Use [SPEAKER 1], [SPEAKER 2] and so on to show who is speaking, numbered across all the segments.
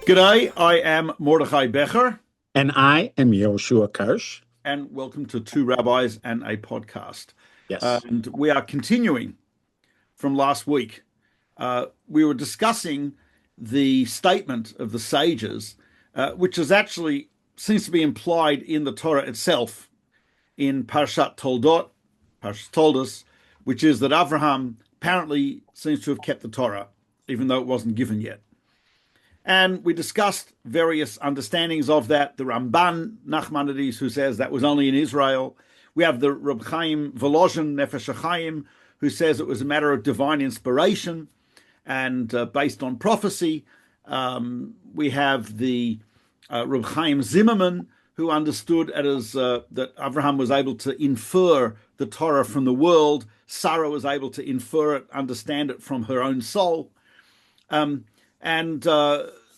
[SPEAKER 1] G'day, I am Mordechai Becher,
[SPEAKER 2] And I am Yoshua Karsh.
[SPEAKER 1] and welcome to Two Rabbis and a Podcast.
[SPEAKER 2] Yes.
[SPEAKER 1] And we are continuing from last week. We were discussing the statement of the sages, which is actually seems to be implied in the Torah itself, in Parshat Toldot, Parshat Toldos, which is that Avraham apparently seems to have kept the Torah, even though it wasn't given yet. And we discussed various understandings of that. The Ramban Nachmanides, who says that was only in Israel. We have the Reb Chaim Volozhin Nefesh HaChaim, who says it was a matter of divine inspiration and based on prophecy. We have the Reb Chaim Zimmerman, who understood it as that Abraham was able to infer the Torah from the world. Sarah was able to infer it, understand it from her own soul. And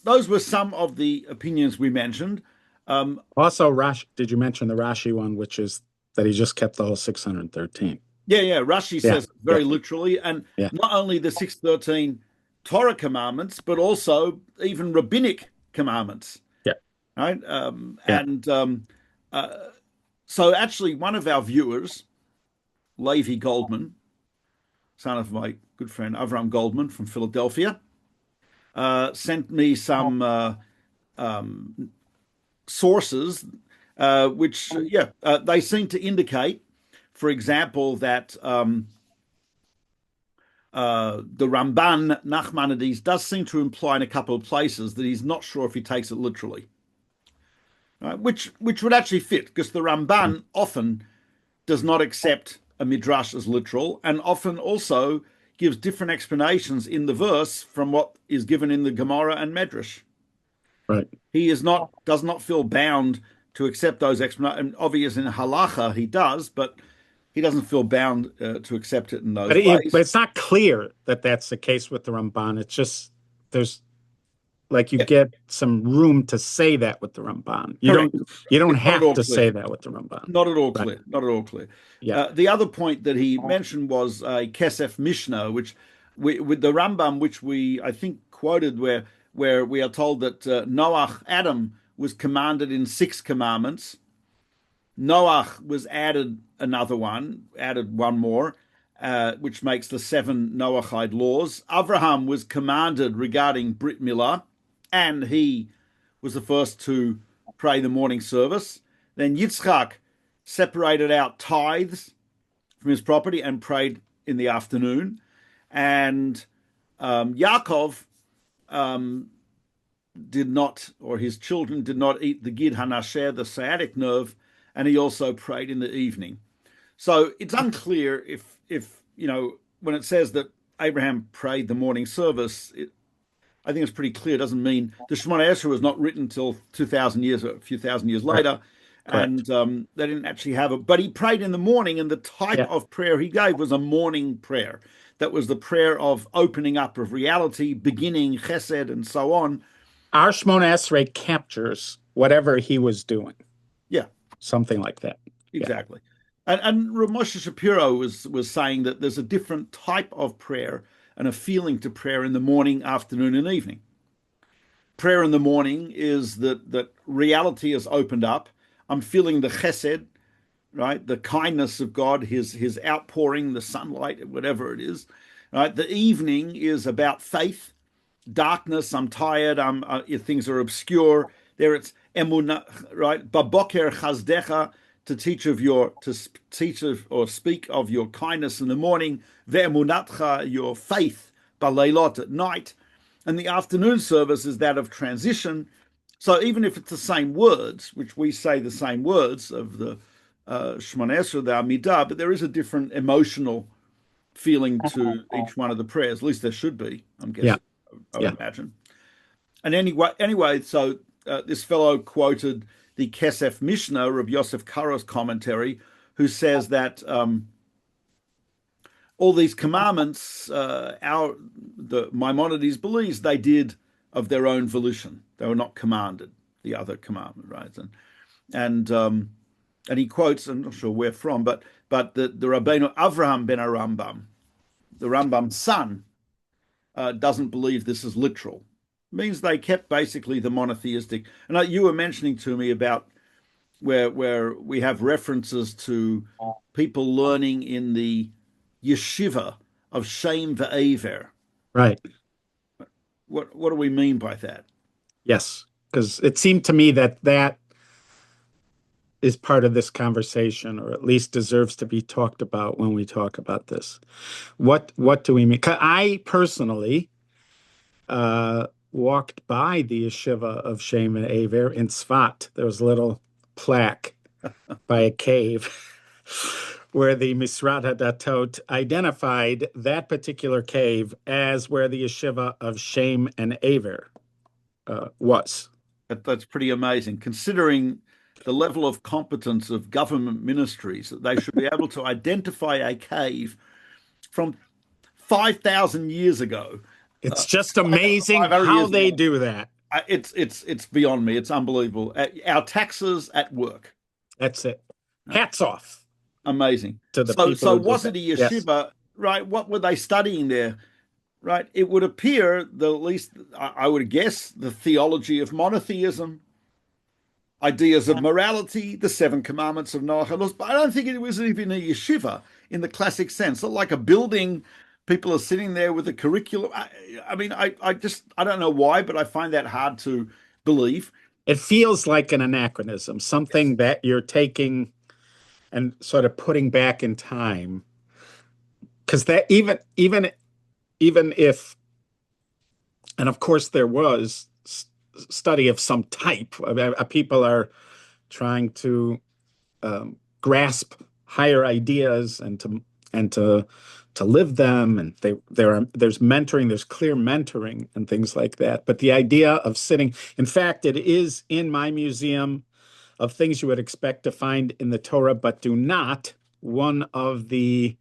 [SPEAKER 1] those were some of the opinions we mentioned.
[SPEAKER 2] Also, did you mention the Rashi one, which is that he just kept the whole 613?
[SPEAKER 1] Yeah. Rashi says very literally, and
[SPEAKER 2] Yeah.
[SPEAKER 1] not only the 613 Torah commandments, but also even rabbinic commandments.
[SPEAKER 2] Yeah.
[SPEAKER 1] Right.
[SPEAKER 2] Yeah.
[SPEAKER 1] And so actually, one of our viewers, Levi Goldman, son of my good friend Avram Goldman from Philadelphia, sent me some sources, which, they seem to indicate, for example, that the Ramban Nachmanides does seem to imply in a couple of places that he's not sure if he takes it literally, right? Which would actually fit, because the Ramban often does not accept a midrash as literal, and often also gives different explanations in the verse from what is given in the Gemara and Medrash.
[SPEAKER 2] Right.
[SPEAKER 1] He does not feel bound to accept those explanations. And obviously in halacha he does, but he doesn't feel bound to accept it in those ways.
[SPEAKER 2] But it's not clear that that's the case with the Ramban. It's just there's you get some room to say that with the Ramban. You don't have to say that with the Ramban.
[SPEAKER 1] Not at all clear. Right. Not at all clear.
[SPEAKER 2] Yeah.
[SPEAKER 1] The other point that he mentioned was a Kesef Mishnah, which with the Rambam, which I think quoted, where we are told that Adam was commanded in 6 commandments. Noach was added one more, which makes the 7 Noachide laws. Avraham was commanded regarding Brit Milah, and he was the first to pray the morning service. Then Yitzchak separated out tithes from his property and prayed in the afternoon. And Yaakov did not, or his children did not eat the Gid HaNasher, the sciatic nerve, and he also prayed in the evening. So it's unclear if when it says that Abraham prayed the morning service, I think it's pretty clear. It doesn't mean the Shemona Esrei was not written until 2,000 years, or a few thousand years later. Correct. And they didn't actually have it. But he prayed in the morning, and the type of prayer he gave was a morning prayer. That was the prayer of opening up of reality, beginning chesed, and so on.
[SPEAKER 2] Our Shemona Esrei captures whatever he was doing.
[SPEAKER 1] Yeah.
[SPEAKER 2] Something like that.
[SPEAKER 1] Exactly. Yeah. And Rav Moshe Shapiro was saying that there's a different type of prayer and a feeling to prayer in the morning, afternoon, and evening. Prayer in the morning is that reality has opened up. I'm feeling the chesed, right? The kindness of God, his outpouring, the sunlight, whatever it is. Right? The evening is about faith, darkness. I'm tired. Things are obscure. There it's emunah, right? Baboker chazdecha, to teach or speak of your kindness in the morning. Ve'emunatcha, your faith, baleilot, at night. And the afternoon service is that of transition. So even if it's the same words, which we say the same words of the Shemona Esrei, the Amidah, but there is a different emotional feeling to each one of the prayers. At least there should be, I'm guessing. I would imagine. And anyway, so this fellow quoted the Kesef Mishnah, Rabbi Yosef Karo's commentary, who says that all these commandments, the Maimonides believes they did of their own volition. They were not commanded, the other commandment, right? And he quotes, I'm not sure where from, but the Rabbeinu Avraham ben Arambam, the Rambam's son, doesn't believe this is literal. Means they kept basically the monotheistic. And you were mentioning to me about where we have references to people learning in the yeshiva of Shem ve'aver.
[SPEAKER 2] Right.
[SPEAKER 1] What do we mean by that?
[SPEAKER 2] Yes. Because it seemed to me that that is part of this conversation, or at least deserves to be talked about when we talk about this. What do we mean? 'Cause I personally walked by the yeshiva of Shem and Aver in Tzfat. There was a little plaque by a cave where the Misrat HaDatot identified that particular cave as where the yeshiva of Shem and Aver was.
[SPEAKER 1] That's pretty amazing, considering the level of competence of government ministries that they should be able to identify a cave from 5,000 years ago.
[SPEAKER 2] It's just amazing how they do that.
[SPEAKER 1] It's beyond me. It's unbelievable. Our taxes at work.
[SPEAKER 2] That's it. Hats off.
[SPEAKER 1] Amazing.
[SPEAKER 2] To the people.
[SPEAKER 1] So was it a yeshiva, yes. Right? What were they studying there? Right. It would appear that at least I would guess the theology of monotheism, ideas of morality, the 7 commandments of Noah. But I don't think it was even a yeshiva in the classic sense. Not like a building. People are sitting there with a curriculum. I mean, I don't know why, but I find that hard to believe.
[SPEAKER 2] It feels like an anachronism, something that you're taking and sort of putting back in time. Because that even if, and of course there was study of some type, people are trying to grasp higher ideas and to live them, and there's mentoring, there's clear mentoring and things like that. But the idea of sitting, in fact, it is in my museum of things you would expect to find in the Torah, but do not. One of the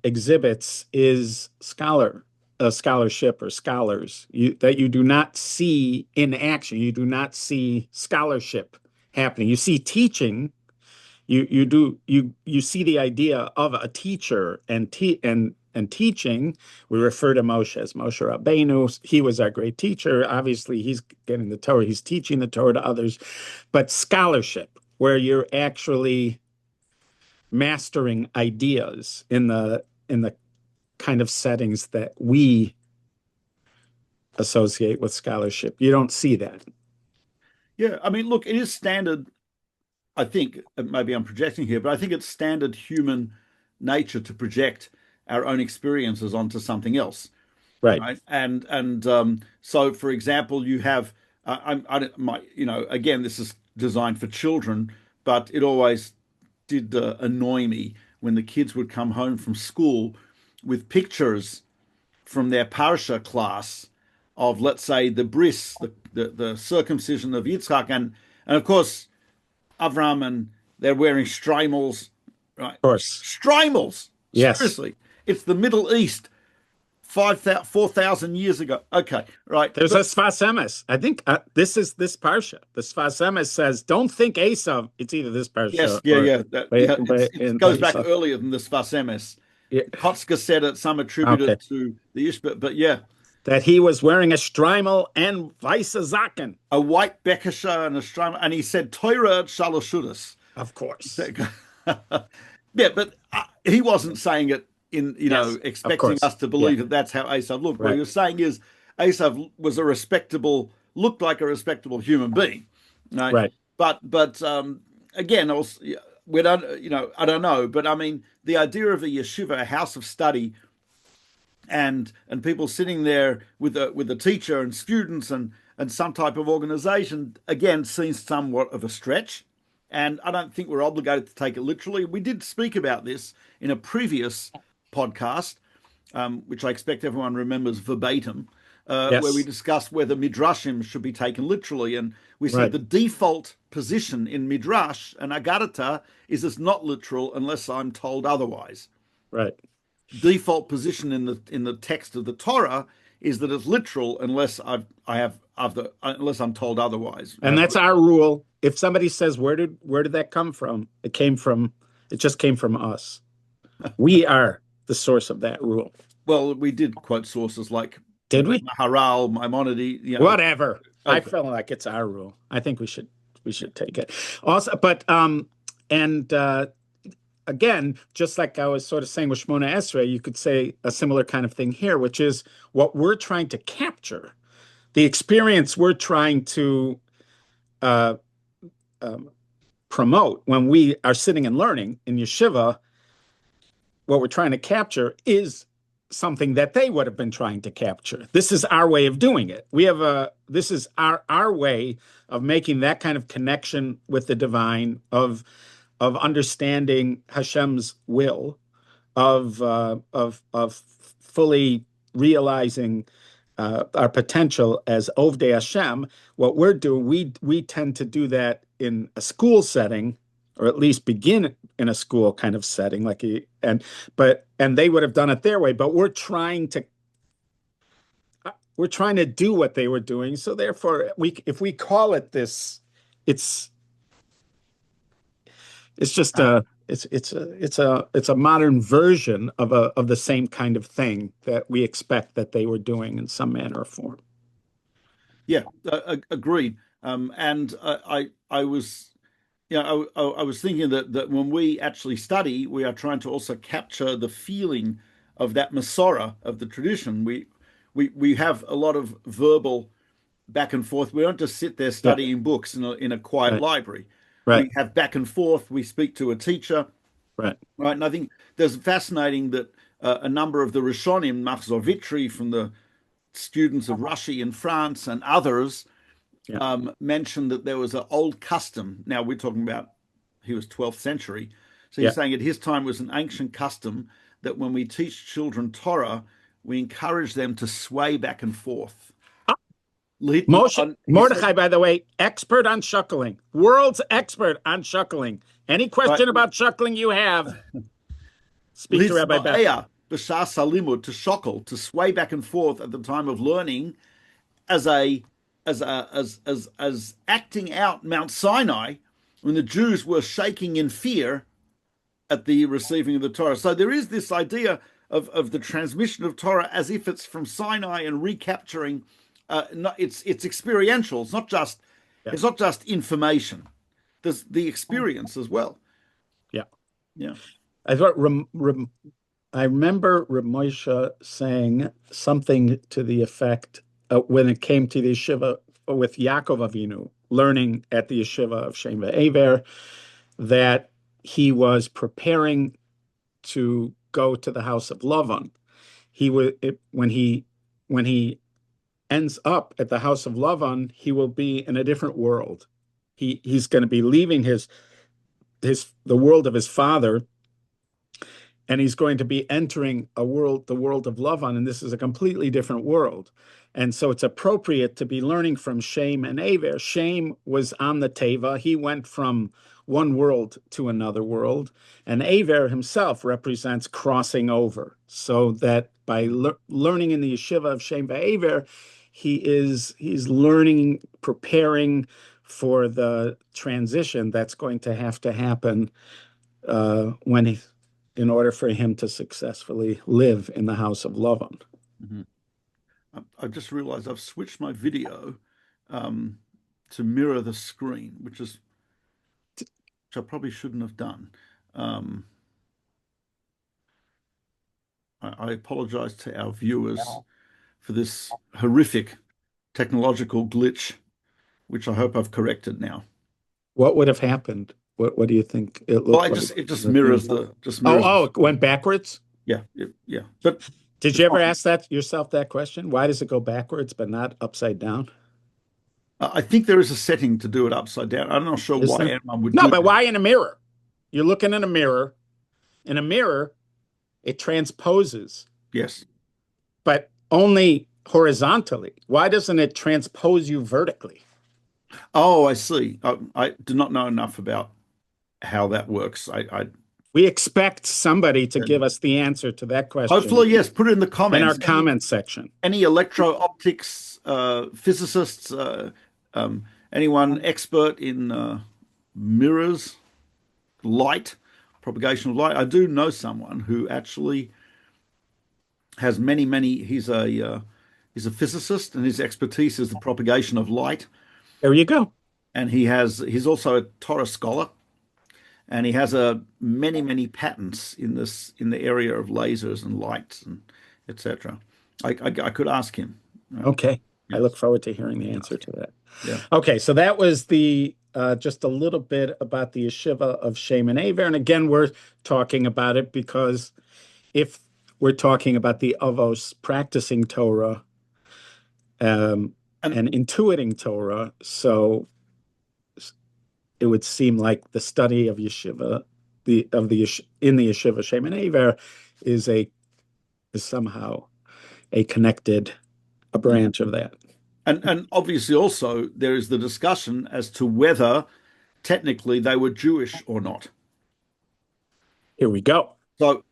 [SPEAKER 2] exhibits is scholarship or scholars that you do not see in action. You do not see scholarship happening. You see teaching. You see the idea of a teacher and teaching. We refer to Moshe as Moshe Rabbeinu. He was our great teacher. Obviously, he's getting the Torah. He's teaching the Torah to others. But scholarship, where you're actually mastering ideas in the kind of settings that we associate with scholarship, you don't see that.
[SPEAKER 1] Yeah, I mean, look, it is standard. I think maybe I'm projecting here, but I think it's standard human nature to project our own experiences onto something else,
[SPEAKER 2] right?
[SPEAKER 1] So, for example, you have again, this is designed for children, but it always did annoy me when the kids would come home from school with pictures from their parsha class of, let's say, the bris, the circumcision of Yitzchak, and of course, Avram, and they're wearing shtreimels, right?
[SPEAKER 2] Of course.
[SPEAKER 1] Shtreimels.
[SPEAKER 2] Yes.
[SPEAKER 1] Seriously. It's the Middle East 4,000 years ago. Okay, right.
[SPEAKER 2] There's a Sfas Emes. I think this is this parsha. The Sfas Emes says, don't think Esav. It's either this parsha.
[SPEAKER 1] Yes, it goes back earlier than the Sfas Emes. Yeah. Kotzker said it, some attributed to the Ishbit, but yeah.
[SPEAKER 2] That he was wearing a shtreimel and weiße Zaken.
[SPEAKER 1] A white bekesha and a shtreimel, and he said, Torah shaloshudas.
[SPEAKER 2] Of course.
[SPEAKER 1] Yeah, but he wasn't saying it in, expecting us to believe that that's how Esav looked. Right. What he was saying is Esav was looked like a respectable human being. Right. But again, also, we don't, I don't know, but I mean, the idea of a yeshiva, a house of study, and people sitting there with a teacher and students and some type of organization, again, seems somewhat of a stretch. And I don't think we're obligated to take it literally. We did speak about this in a previous podcast, which I expect everyone remembers verbatim, where we discussed whether midrashim should be taken literally. And we said the default position in midrash and agadata is it's not literal unless I'm told otherwise.
[SPEAKER 2] Right.
[SPEAKER 1] Default position in the text of the Torah is that it's literal unless unless I'm told otherwise.
[SPEAKER 2] And that's our rule. If somebody says where did that come from? It just came from us. We are the source of that rule.
[SPEAKER 1] Well, we did quote sources like
[SPEAKER 2] Did we?
[SPEAKER 1] Maharal, Maimonides,
[SPEAKER 2] Whatever. I
[SPEAKER 1] okay.
[SPEAKER 2] feel like it's our rule. I think we should take it. Also, but and again, just like I was sort of saying with Shmona Esrei, you could say a similar kind of thing here, which is what we're trying to capture, the experience we're trying to uh, um, promote when we are sitting and learning in yeshiva. What we're trying to capture is something that they would have been trying to capture. This is our way of doing it. This is our way of making that kind of connection with the divine, of understanding Hashem's will, of fully realizing our potential as Ovdei Hashem. What we're doing, we tend to do that in a school setting, or at least begin in a school kind of setting, and they would have done it their way. But we're trying to do what they were doing. So therefore, if we call it this, it's just it's a modern version of the same kind of thing that we expect that they were doing in some manner or form.
[SPEAKER 1] Yeah, agreed. And I was, I was thinking that when we actually study, we are trying to also capture the feeling of that Masorah of the tradition. We have a lot of verbal back and forth. We don't just sit there
[SPEAKER 2] Yeah,
[SPEAKER 1] studying books in a quiet
[SPEAKER 2] right,
[SPEAKER 1] library.
[SPEAKER 2] right,
[SPEAKER 1] We have back and forth. We speak to a teacher,
[SPEAKER 2] right.
[SPEAKER 1] right? And I think there's fascinating that a number of the Rishonim, Machzor Vitry from the students of Rashi in France and others
[SPEAKER 2] Yeah,
[SPEAKER 1] mentioned that there was an old custom. Now we're talking about he was 12th century. So he's
[SPEAKER 2] yeah.
[SPEAKER 1] saying at his time was an ancient custom that when we teach children Torah, we encourage them to sway back and forth.
[SPEAKER 2] Moshe
[SPEAKER 1] He said,
[SPEAKER 2] Mordechai, by the way, expert on shuckling, world's expert on shuckling. Any
[SPEAKER 1] right,
[SPEAKER 2] question about shuckling you have, speak to Rabbi Becher.
[SPEAKER 1] to shockle, to sway back and forth at the time of learning as acting out Mount Sinai when the Jews were shaking in fear at the receiving of the Torah. So there is this idea of the transmission of Torah as if it's from Sinai and recapturing. It's experiential.
[SPEAKER 2] Yeah,
[SPEAKER 1] It's not just information. There's the experience as well.
[SPEAKER 2] yeah.
[SPEAKER 1] Yeah.
[SPEAKER 2] I thought I remember Ramosha saying something to the effect when it came to the yeshiva with Yaakov Avinu, learning at the yeshiva of Shem Ve'ever, that he was preparing to go to the house of Lavan. When he ends up at the house of Lavan, he will be in a different world. He's going to be leaving the world of his father, and he's going to be entering the world of Lavan, and this is a completely different world. And so it's appropriate to be learning from Shem and Aver. Shem was on the Teva. He went from one world to another world. And Aver himself represents crossing over. So that by learning in the yeshiva of Shem Aver, he's learning, preparing for the transition that's going to have to happen in order for him to successfully live in the house of Lavan.
[SPEAKER 1] Mm-hmm. I just realized I've switched my video to mirror the screen, which I probably shouldn't have done. I apologize to our viewers for this horrific technological glitch, which I hope I've corrected now.
[SPEAKER 2] What would have happened? What do you think it
[SPEAKER 1] Well,
[SPEAKER 2] looked like?
[SPEAKER 1] it just mirrors
[SPEAKER 2] it went backwards?
[SPEAKER 1] Yeah. But
[SPEAKER 2] did you ever ask yourself that question? Why does it go backwards but not upside down?
[SPEAKER 1] I think there is a setting to do it upside down. I'm not sure why anyone would
[SPEAKER 2] No,
[SPEAKER 1] do
[SPEAKER 2] but
[SPEAKER 1] that.
[SPEAKER 2] why in a mirror? You're looking in a mirror. In a mirror, it transposes.
[SPEAKER 1] Yes.
[SPEAKER 2] But only horizontally. Why doesn't it transpose you vertically?
[SPEAKER 1] Oh, I see. I do not know enough about how that works.
[SPEAKER 2] We expect somebody to give us the answer to that question.
[SPEAKER 1] Hopefully, yes. Put it in the comments.
[SPEAKER 2] In our comment section.
[SPEAKER 1] Any electro-optics physicists, anyone expert in mirrors, light, propagation of light. I do know someone who actually has many. He's He's a physicist, and his expertise is the propagation of light.
[SPEAKER 2] There you go.
[SPEAKER 1] And he's also a Torah scholar, and he has many patents in the area of lasers and lights and etc. I could ask him.
[SPEAKER 2] Okay. I look
[SPEAKER 1] Yes.
[SPEAKER 2] forward to hearing the answer to that.
[SPEAKER 1] Yeah.
[SPEAKER 2] Okay, so that was the just a little bit about the yeshiva of Shem and Aver. And again, we're talking about it because if we're talking about the Avos practicing Torah
[SPEAKER 1] And
[SPEAKER 2] and intuiting Torah, so it would seem like the study of yeshiva, in the yeshiva Shem and Aver is somehow a connected a branch of that.
[SPEAKER 1] and obviously also there is the discussion as to whether technically they were Jewish or not.
[SPEAKER 2] Here we go.
[SPEAKER 1] So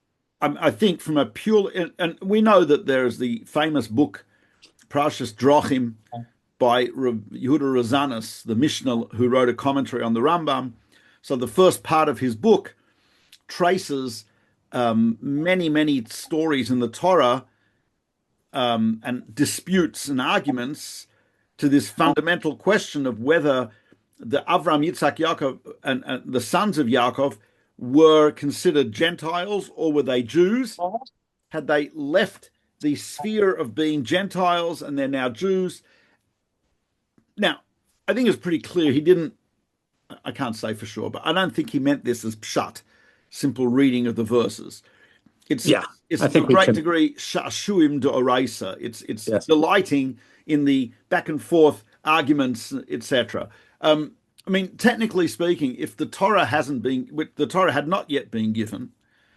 [SPEAKER 1] I think from a pure, and we know that there is the famous book Parashas Drochim by Yehuda Rosanas, the Mishnah, who wrote a commentary on the Rambam. So the first part of his book traces many stories in the Torah and disputes and arguments to this fundamental question of whether the Avram, Yitzhak, Yaakov, and the sons of Yaakov were considered Gentiles or were they Jews? Had they left the sphere of being Gentiles and they're now Jews? Now, I think it's pretty clear he didn't, I can't say for sure, but I don't think he meant this as pshat, simple reading of the verses. It's
[SPEAKER 2] Yeah,
[SPEAKER 1] it's
[SPEAKER 2] I
[SPEAKER 1] to a
[SPEAKER 2] think we
[SPEAKER 1] great
[SPEAKER 2] can.
[SPEAKER 1] degree shashuim deoraisa. It's
[SPEAKER 2] Yes,
[SPEAKER 1] delighting in the back and forth arguments, etc. I mean, technically speaking, if the Torah the Torah had not yet been given,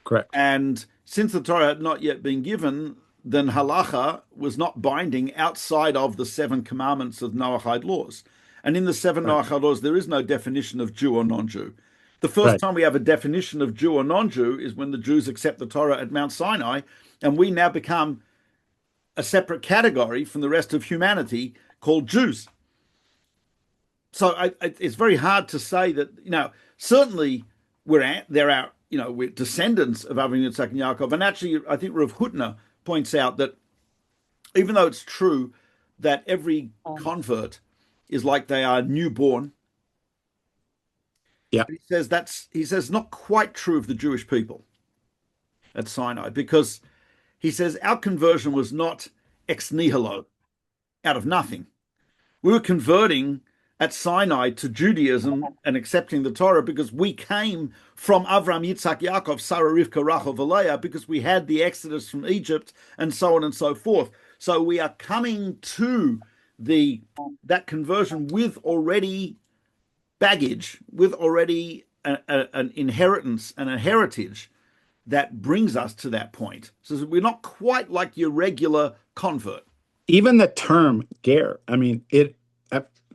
[SPEAKER 2] correct.
[SPEAKER 1] and since the Torah had not yet been given, then halacha was not binding outside of the seven commandments of Noahide laws. And in the seven
[SPEAKER 2] Right,
[SPEAKER 1] Noahide laws, there is no definition of Jew or non-Jew. The first
[SPEAKER 2] right.
[SPEAKER 1] time we have a definition of Jew or non-Jew is when the Jews accept the Torah at Mount Sinai, and we now become a separate category from the rest of humanity called Jews. So it's very hard to say that, certainly we're descendants of Avram, Yitzhak, and Yaakov. And actually, I think Rav Hutner points out that even though it's true that every convert is like they are newborn,
[SPEAKER 2] Yeah,
[SPEAKER 1] he says not quite true of the Jewish people at Sinai, because he says our conversion was not ex nihilo, out of nothing. We were converting at Sinai to Judaism and accepting the Torah because we came from Avram, Yitzhak, Yaakov, Sarah, Rivka, Rachel, Leah, because we had the Exodus from Egypt and so on and so forth. So we are coming to that conversion with already baggage, with already an inheritance and a heritage that brings us to that point. So we're not quite like your regular convert.
[SPEAKER 2] even the term ger, I mean,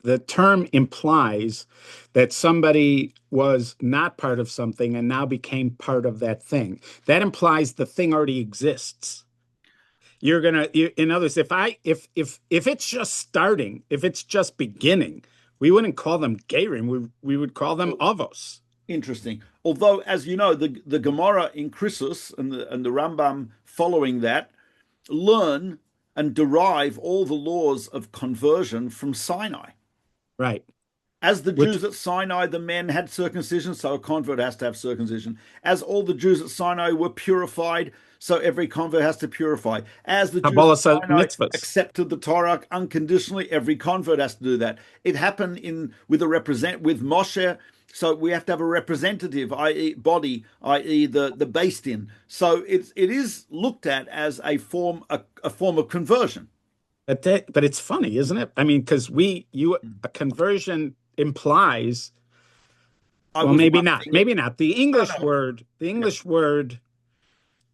[SPEAKER 2] the term implies that somebody was not part of something and now became part of that thing. That implies the thing already exists. In other words, if it's just starting, if it's just beginning, we wouldn't call them gerim. We would call them avos.
[SPEAKER 1] Interesting. Although, as you know, the Gemara in Chrysos and the Rambam following that learn and derive all the laws of conversion from Sinai.
[SPEAKER 2] Right.
[SPEAKER 1] As the
[SPEAKER 2] Which,
[SPEAKER 1] Jews at Sinai, the men had circumcision, so a convert has to have circumcision. As all the Jews at Sinai were purified, so every convert has to purify. As the Jews at
[SPEAKER 2] Kabbalah
[SPEAKER 1] Sinai
[SPEAKER 2] mitzvahs.
[SPEAKER 1] accepted the Torah unconditionally, every convert has to do that. It happened with Moshe, so we have to have a representative, i.e., body, i.e., the based in. So it is looked at as a form of conversion.
[SPEAKER 2] But it's funny, isn't it? I mean, because a conversion implies, well, maybe not. Maybe not. The English word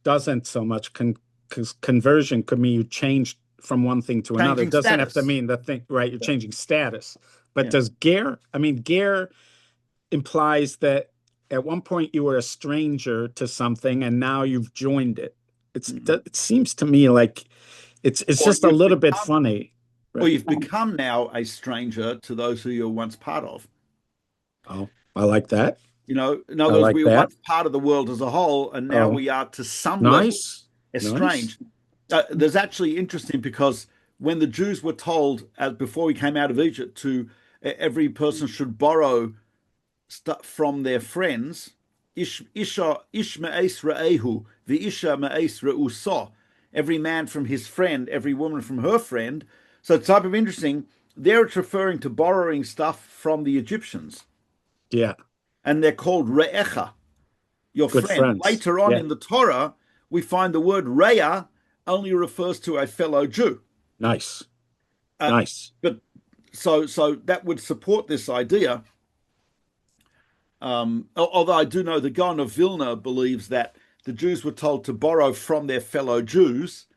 [SPEAKER 2] doesn't so much, because conversion could mean you change from one thing to another. It doesn't have to mean the thing, right? You're changing status. But does ger? I mean, ger implies that at one point you were a stranger to something and now you've joined it. It seems to me like it's just a little bit funny.
[SPEAKER 1] Right? Or you've become now a stranger to those who you were once part of.
[SPEAKER 2] Oh, I like that.
[SPEAKER 1] In other words, we were once part of the world as a whole, and now we are to some level estranged. There's actually interesting because when the Jews were told, as before we came out of Egypt, to every person should borrow stuff from their friends. Ish me'es re'ehu, v'isha me'es re'uso. Every man from his friend, every woman from her friend. So it's type of interesting. There it's referring to borrowing stuff from the Egyptians,
[SPEAKER 2] Yeah.
[SPEAKER 1] and they're called re'echa, your
[SPEAKER 2] Good
[SPEAKER 1] friend.
[SPEAKER 2] friends.
[SPEAKER 1] Later on
[SPEAKER 2] Yeah.
[SPEAKER 1] in the Torah, we find the word re'ah only refers to a fellow Jew.
[SPEAKER 2] Nice.
[SPEAKER 1] Uh,
[SPEAKER 2] Nice.
[SPEAKER 1] but so that would support this idea. Although I do know the Gaon of Vilna believes that the Jews were told to borrow from their fellow Jews,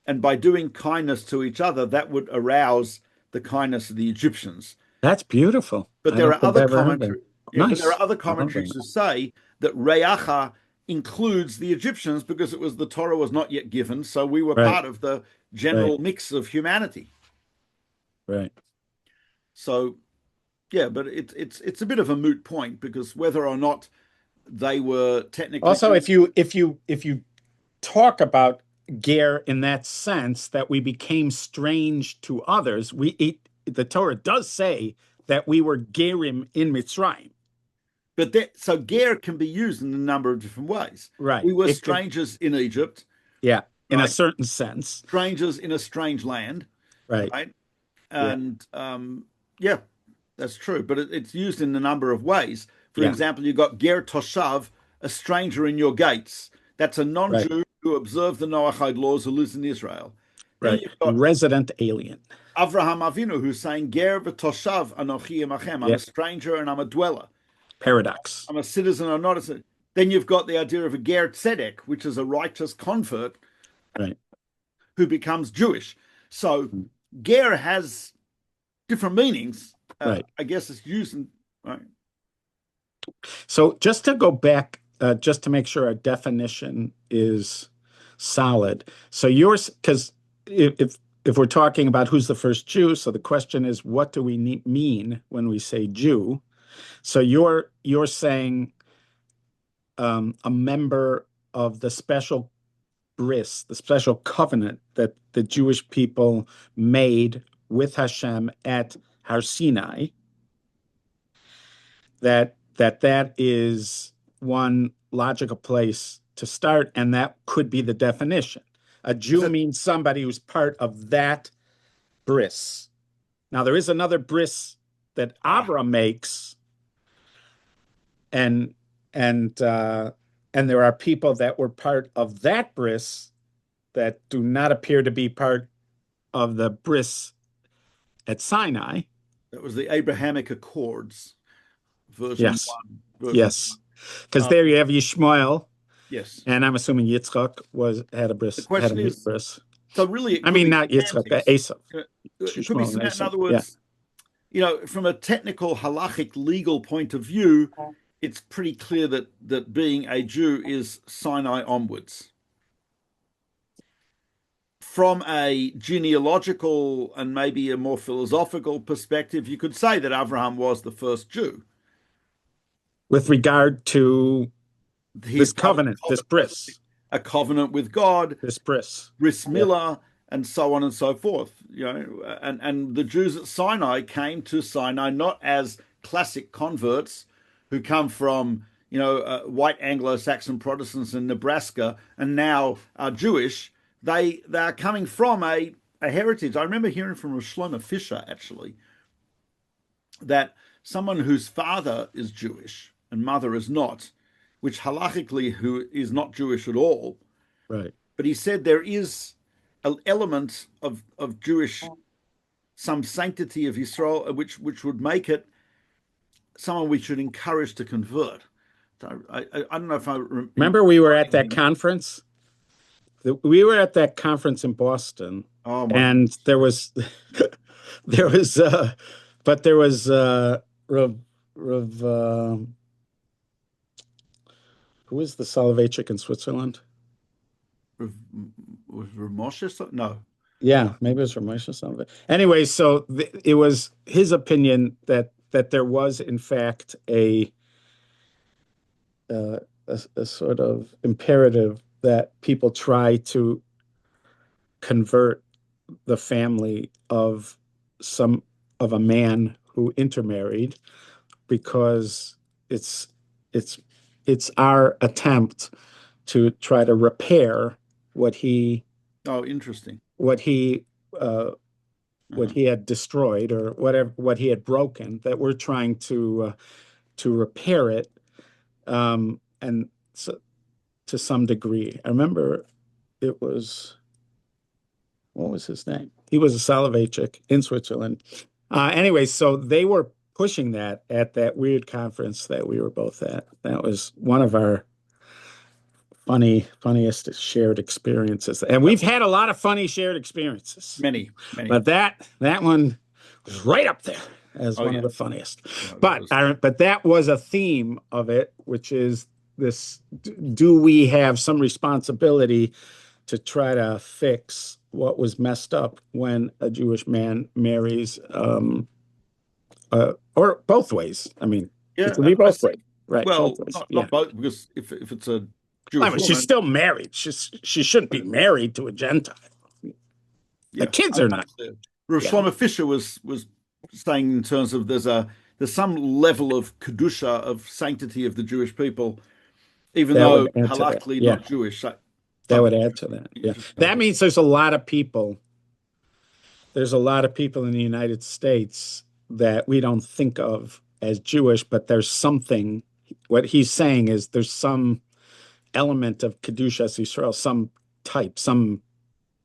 [SPEAKER 1] and by doing kindness to each other, that would arouse the kindness of the Egyptians.
[SPEAKER 2] That's beautiful.
[SPEAKER 1] But
[SPEAKER 2] I
[SPEAKER 1] there
[SPEAKER 2] don't
[SPEAKER 1] are
[SPEAKER 2] think
[SPEAKER 1] other
[SPEAKER 2] I ever heard that.
[SPEAKER 1] commentary, yeah, but there
[SPEAKER 2] Nice.
[SPEAKER 1] are other
[SPEAKER 2] I love
[SPEAKER 1] commentaries
[SPEAKER 2] that.
[SPEAKER 1] who say that Reacha includes the Egyptians because it was the Torah was not yet given, so we were
[SPEAKER 2] Right.
[SPEAKER 1] part of the
[SPEAKER 2] Right.
[SPEAKER 1] general mix of humanity.
[SPEAKER 2] Right.
[SPEAKER 1] So yeah, but it's a bit of a moot point because whether or not they were technically
[SPEAKER 2] Also, if you talk about ger in that sense that we became strange to others, the Torah does say that we were gerim in Mitzrayim.
[SPEAKER 1] but that so ger can be used in a number of different ways.
[SPEAKER 2] Right.
[SPEAKER 1] We were
[SPEAKER 2] It could,
[SPEAKER 1] strangers in Egypt,
[SPEAKER 2] yeah, in a
[SPEAKER 1] right?
[SPEAKER 2] certain sense.
[SPEAKER 1] Strangers in a strange land,
[SPEAKER 2] Right.
[SPEAKER 1] right?
[SPEAKER 2] Yeah.
[SPEAKER 1] And yeah, that's true. But it's used in a number of ways. For
[SPEAKER 2] Yeah.
[SPEAKER 1] example, you've got ger toshav, a stranger in your gates. That's a
[SPEAKER 2] Right.
[SPEAKER 1] non-Jew who observed the Noahide laws who lives in Israel. Then
[SPEAKER 2] Right.
[SPEAKER 1] you've got
[SPEAKER 2] Resident alien.
[SPEAKER 1] Avraham Avinu who's saying ger v'toshav anochi imachem. I'm
[SPEAKER 2] Yeah.
[SPEAKER 1] a stranger and I'm a dweller.
[SPEAKER 2] Paradox.
[SPEAKER 1] I'm a citizen or not a citizen. Then you've got the idea of a ger tzedek, which is a righteous convert
[SPEAKER 2] Right.
[SPEAKER 1] who becomes Jewish. So ger has different meanings.
[SPEAKER 2] Right.
[SPEAKER 1] I guess it's used in right.
[SPEAKER 2] So just to go back, just to make sure our definition is solid. So yours, because if we're talking about who's the first Jew, so the question is, what do we mean when we say Jew? So you're saying a member of the special bris, the special covenant that the Jewish people made with Hashem at Har Sinai. That is one logical place to start, and that could be the definition. A Jew means somebody who's part of that bris. Now, there is another bris that Abram makes, and there are people that were part of that bris that do not appear to be part of the bris at Sinai.
[SPEAKER 1] That was the Abrahamic Accords, version
[SPEAKER 2] Yes.
[SPEAKER 1] one.
[SPEAKER 2] Yes. Because there you have Yishmael,
[SPEAKER 1] Yes.
[SPEAKER 2] and I'm assuming Yitzchak had a bris.
[SPEAKER 1] The question is,
[SPEAKER 2] bris.
[SPEAKER 1] so really, it
[SPEAKER 2] I
[SPEAKER 1] could
[SPEAKER 2] mean,
[SPEAKER 1] be
[SPEAKER 2] not Yitzchak,
[SPEAKER 1] semantics.
[SPEAKER 2] Esav.
[SPEAKER 1] It could be
[SPEAKER 2] Shmuel and
[SPEAKER 1] in other
[SPEAKER 2] Esav. Yeah.
[SPEAKER 1] words, from a technical halachic legal point of view, it's pretty clear that being a Jew is Sinai onwards. From a genealogical and maybe a more philosophical perspective, you could say that Abraham was the first Jew.
[SPEAKER 2] With regard to this covenant, this bris.
[SPEAKER 1] A covenant with God,
[SPEAKER 2] this bris
[SPEAKER 1] milah, and so on and so forth. And the Jews at Sinai came to Sinai not as classic converts who come from white Anglo-Saxon Protestants in Nebraska and now are Jewish. They are coming from a heritage. I remember hearing from Shlomo Fisher actually that someone whose father is Jewish and mother is not, which halachically who is not Jewish at all.
[SPEAKER 2] Right.
[SPEAKER 1] But he said there is an element of Jewish, some sanctity of Yisrael, which would make it someone we should encourage to convert. I don't know if I
[SPEAKER 2] remember we were at that conference. We were at that conference in Boston, and there was who is the Soloveitchik in Switzerland?
[SPEAKER 1] Was Ramosha? No.
[SPEAKER 2] Yeah, maybe it was Ramosha something. Anyway, so it was his opinion that there was in fact a sort of imperative that people try to convert the family of some of a man who intermarried because it's it's it's our attempt to try to repair what he
[SPEAKER 1] Oh, interesting.
[SPEAKER 2] what he uh, what
[SPEAKER 1] Uh-huh.
[SPEAKER 2] he had destroyed or whatever what he had broken, that we're trying to repair it, and so, to some degree. I remember it was, what was his name? He was a Soloveitchik in Switzerland. Anyway, so they were pushing that at that weird conference that we were both at. That was one of our funniest shared experiences. And
[SPEAKER 1] That
[SPEAKER 2] we've
[SPEAKER 1] was
[SPEAKER 2] had a lot of funny shared experiences,
[SPEAKER 1] many, many.
[SPEAKER 2] but that one was right up there as
[SPEAKER 1] Oh
[SPEAKER 2] one of
[SPEAKER 1] yeah.
[SPEAKER 2] the funniest.
[SPEAKER 1] Yeah, that
[SPEAKER 2] But
[SPEAKER 1] was
[SPEAKER 2] but that was a theme of it, which is this: do we have some responsibility to try to fix what was messed up when a Jewish man marries, or both ways? I mean, it
[SPEAKER 1] yeah.
[SPEAKER 2] can be
[SPEAKER 1] I
[SPEAKER 2] both ways,
[SPEAKER 1] think
[SPEAKER 2] right? Both
[SPEAKER 1] well,
[SPEAKER 2] ways.
[SPEAKER 1] not
[SPEAKER 2] Yeah.
[SPEAKER 1] both because if it's a
[SPEAKER 2] I
[SPEAKER 1] Jewish
[SPEAKER 2] mean, she's
[SPEAKER 1] woman,
[SPEAKER 2] still married. She shouldn't be married to a Gentile. The
[SPEAKER 1] yeah,
[SPEAKER 2] kids are not.
[SPEAKER 1] understood. Rav
[SPEAKER 2] Yeah,
[SPEAKER 1] Shlomo Fisher was saying in terms of there's some level of kedusha of sanctity of the Jewish people, even
[SPEAKER 2] that
[SPEAKER 1] though
[SPEAKER 2] would add to that.
[SPEAKER 1] halakhically
[SPEAKER 2] Yeah,
[SPEAKER 1] not Jewish. So,
[SPEAKER 2] that
[SPEAKER 1] so
[SPEAKER 2] would add to that. Yeah,
[SPEAKER 1] interesting.
[SPEAKER 2] that means there's a lot of people. There's a lot of people in the United States that we don't think of as Jewish, but there's something. What he's saying is there's some element of Kedushas Yisrael, some type, some
[SPEAKER 1] Something,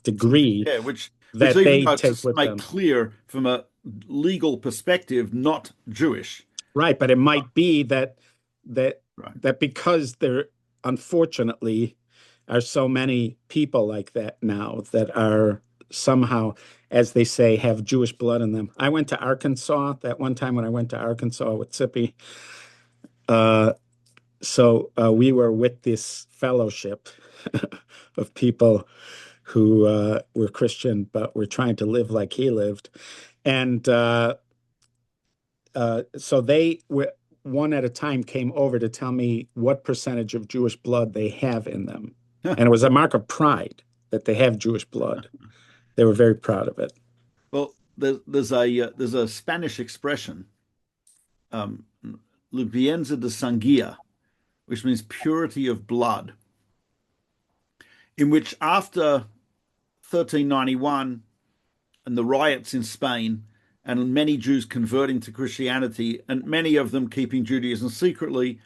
[SPEAKER 2] degree
[SPEAKER 1] yeah, which
[SPEAKER 2] that
[SPEAKER 1] even
[SPEAKER 2] they
[SPEAKER 1] though
[SPEAKER 2] take
[SPEAKER 1] to
[SPEAKER 2] with
[SPEAKER 1] make
[SPEAKER 2] them.
[SPEAKER 1] clear from a legal perspective, not Jewish.
[SPEAKER 2] Right, but it might be that
[SPEAKER 1] Right.
[SPEAKER 2] that because there unfortunately are so many people like that now that are somehow, as they say, have Jewish blood in them. I went to Arkansas that one time when I went to Arkansas with Sippy. Uh, so we were with this fellowship of people who were Christian, but were trying to live like he lived. And so they were one at a time came over to tell me what percentage of Jewish blood they have in them. And it was a mark of pride that they have Jewish blood. They were very proud of it.
[SPEAKER 1] Well, there's a Spanish expression, um, limpieza de sangría, which means purity of blood, in which after 1391 and the riots in Spain, and many Jews converting to Christianity, and many of them keeping Judaism secretly.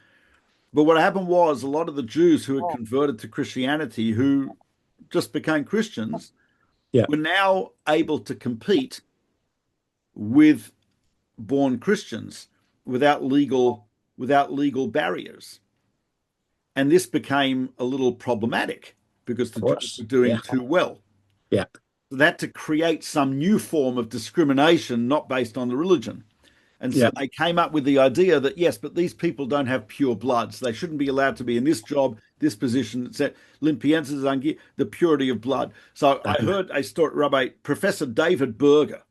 [SPEAKER 1] But what happened was a lot of the Jews who had converted to Christianity, who just became Christians,
[SPEAKER 2] Yeah,
[SPEAKER 1] were now able to compete with born Christians without legal barriers. And this became a little problematic because
[SPEAKER 2] of
[SPEAKER 1] the Jews
[SPEAKER 2] course.
[SPEAKER 1] were doing
[SPEAKER 2] Yeah,
[SPEAKER 1] too well.
[SPEAKER 2] yeah,
[SPEAKER 1] That to create some new form of discrimination not based on the religion. And so
[SPEAKER 2] yeah.
[SPEAKER 1] they came up with the idea that yes, but these people don't have pure blood, so they shouldn't be allowed to be in this job, this position. It's limpienza zangi, the purity of blood. So I
[SPEAKER 2] Uh-huh.
[SPEAKER 1] heard a story, Rabbi Professor David Berger,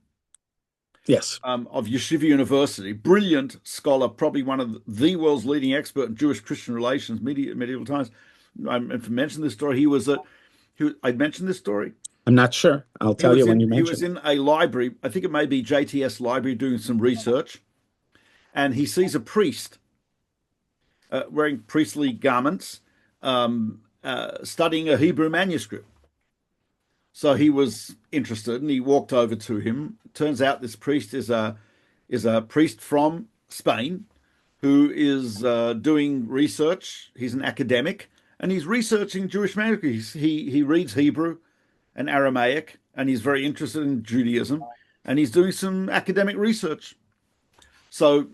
[SPEAKER 2] Yes.
[SPEAKER 1] of Yeshiva University, brilliant scholar, probably one of the world's leading expert in Jewish Christian relations, medieval times. I mentioned this story. I mentioned this story.
[SPEAKER 2] I'm not sure. I'll
[SPEAKER 1] He
[SPEAKER 2] tell
[SPEAKER 1] was
[SPEAKER 2] you when
[SPEAKER 1] in
[SPEAKER 2] you
[SPEAKER 1] he
[SPEAKER 2] mention
[SPEAKER 1] was
[SPEAKER 2] it.
[SPEAKER 1] in a library. I think it may be JTS library doing some research, and he sees a priest wearing priestly garments, studying a Hebrew manuscript. So he was interested, and he walked over to him. Turns out this priest is a priest from Spain who is doing research. He's an academic, and he's researching Jewish manuscripts. He reads Hebrew and Aramaic, and he's very interested in Judaism, and he's doing some academic research. So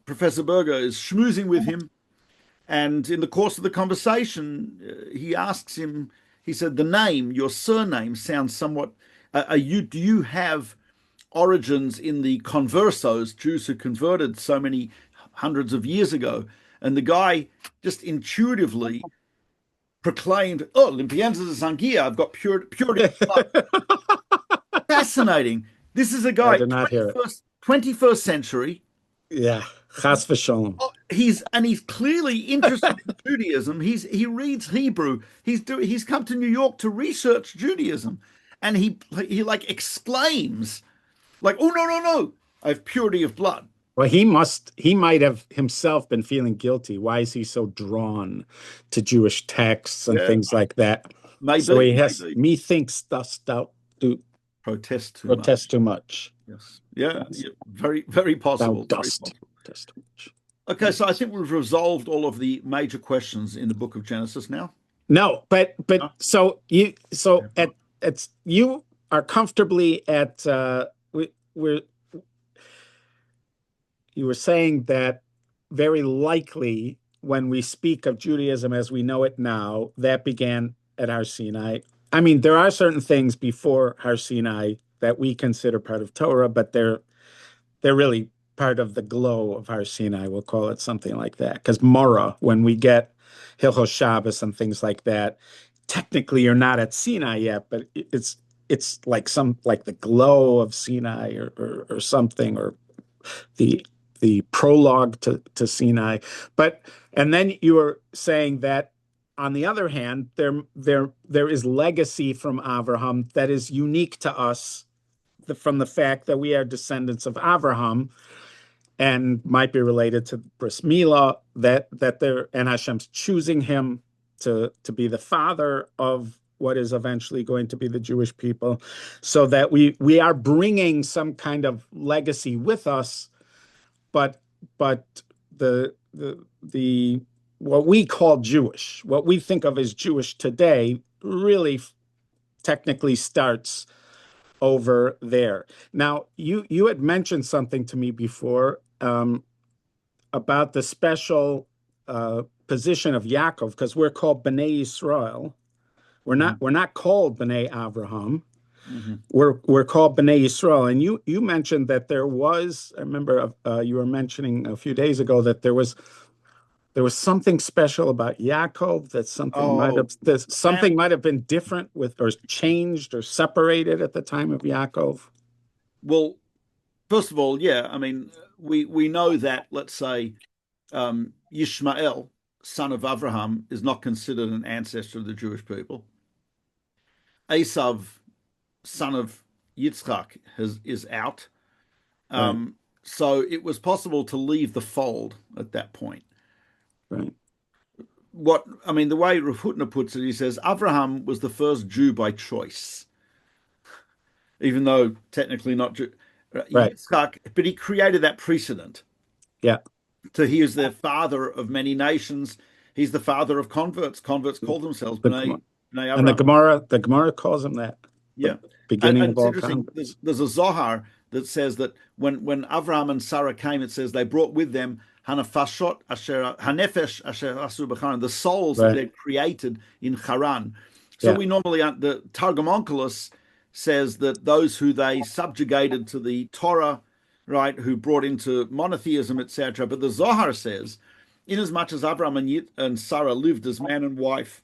[SPEAKER 1] Professor Berger is schmoozing with him, and in the course of the conversation, he asks him. He said, "The name, your surname, sounds somewhat. Are you? Do you have origins in the conversos, Jews who converted so many hundreds of years ago?" And the guy just intuitively proclaimed, "Oh, limpienza de sanguia, I've got purity of blood." Fascinating. This is a
[SPEAKER 2] I
[SPEAKER 1] guy,
[SPEAKER 2] did not hear it.
[SPEAKER 1] 21st century.
[SPEAKER 2] Yeah. Chas v'sholom.
[SPEAKER 1] Oh, he's clearly interested in Judaism. He reads Hebrew. He's come to New York to research Judaism, and he like exclaims, like, "Oh no, no, no! I have purity of blood."
[SPEAKER 2] Well, he might have himself been feeling guilty. Why is he so drawn to Jewish texts and
[SPEAKER 1] Yeah,
[SPEAKER 2] things like that? So
[SPEAKER 1] maybe,
[SPEAKER 2] he has,
[SPEAKER 1] maybe
[SPEAKER 2] methinks dost thou do
[SPEAKER 1] protest too
[SPEAKER 2] protest
[SPEAKER 1] much.
[SPEAKER 2] too much.
[SPEAKER 1] Yes, yeah,
[SPEAKER 2] Yes.
[SPEAKER 1] yeah. Very, very
[SPEAKER 2] Thou
[SPEAKER 1] possible. Very
[SPEAKER 2] dost
[SPEAKER 1] possible.
[SPEAKER 2] protest too much.
[SPEAKER 1] Okay, so I
[SPEAKER 2] Yes.
[SPEAKER 1] think we've resolved all of the major questions in the book of Genesis now.
[SPEAKER 2] No, but
[SPEAKER 1] No?
[SPEAKER 2] so you
[SPEAKER 1] Okay,
[SPEAKER 2] so
[SPEAKER 1] right.
[SPEAKER 2] at it's you are comfortably at we're you were saying that very likely when we speak of Judaism as we know it now, that began at Har Sinai. I mean, there are certain things before Har Sinai that we consider part of Torah, but they're really part of the glow of Har Sinai. We'll call it something like that. Because Mora, when we get Hilchos Shabbos and things like that, technically you're not at Sinai yet, but it's like some like the glow of Sinai or something, or the the prologue to Sinai. But and then you were saying that on the other hand, there is legacy from Avraham that is unique to us from the fact that we are descendants of Avraham and might be related to Bris Milah, that there and Hashem's choosing him to be the father of what is eventually going to be the Jewish people, so that we are bringing some kind of legacy with us, but but the what we call Jewish, what we think of as Jewish today, really technically starts over there. Now, you had mentioned something to me before about the special position of Yaakov, because we're called Bnei Yisrael.
[SPEAKER 1] Mhm,
[SPEAKER 2] We're not called Bnei Avraham.
[SPEAKER 1] mhm.
[SPEAKER 2] We're called Bnei Yisrael. And you mentioned that there was. I remember you were mentioning a few days ago that there was something special about Yaakov, that
[SPEAKER 1] Oh, man.
[SPEAKER 2] something might have been different with or changed or separated at the time of Yaakov.
[SPEAKER 1] Well, first of all, yeah, I mean, we know that, let's say, Yishmael, son of Abraham, is not considered an ancestor of the Jewish people. Esav, son of Yitzchak, is out.
[SPEAKER 2] Right,
[SPEAKER 1] So it was possible to leave the fold at that point.
[SPEAKER 2] right,
[SPEAKER 1] What I mean, the way Rav Hutner puts it, he says Abraham was the first Jew by choice, even though technically not Jew.
[SPEAKER 2] right.
[SPEAKER 1] Yitzchak, but he created that precedent.
[SPEAKER 2] Yeah.
[SPEAKER 1] So he is the father of many nations. He's the father of converts. Converts call themselves
[SPEAKER 2] The
[SPEAKER 1] Bnei
[SPEAKER 2] and
[SPEAKER 1] Abraham.
[SPEAKER 2] The Gemara calls him that, the
[SPEAKER 1] Yeah,
[SPEAKER 2] beginning
[SPEAKER 1] and
[SPEAKER 2] of
[SPEAKER 1] it's
[SPEAKER 2] all
[SPEAKER 1] interesting.
[SPEAKER 2] converts.
[SPEAKER 1] There's a Zohar that says that when Avraham and Sarah came, it says they brought with them hanafashot asher hanefesh asher asu b'charan, the souls that
[SPEAKER 2] Right.
[SPEAKER 1] they'd created in Haran. So
[SPEAKER 2] Yeah.
[SPEAKER 1] we normally the Targum Onkelos says that those who they subjugated to the Torah, right, who brought into monotheism, etc. But the Zohar says, inasmuch as Abraham and Sarah lived as man and wife,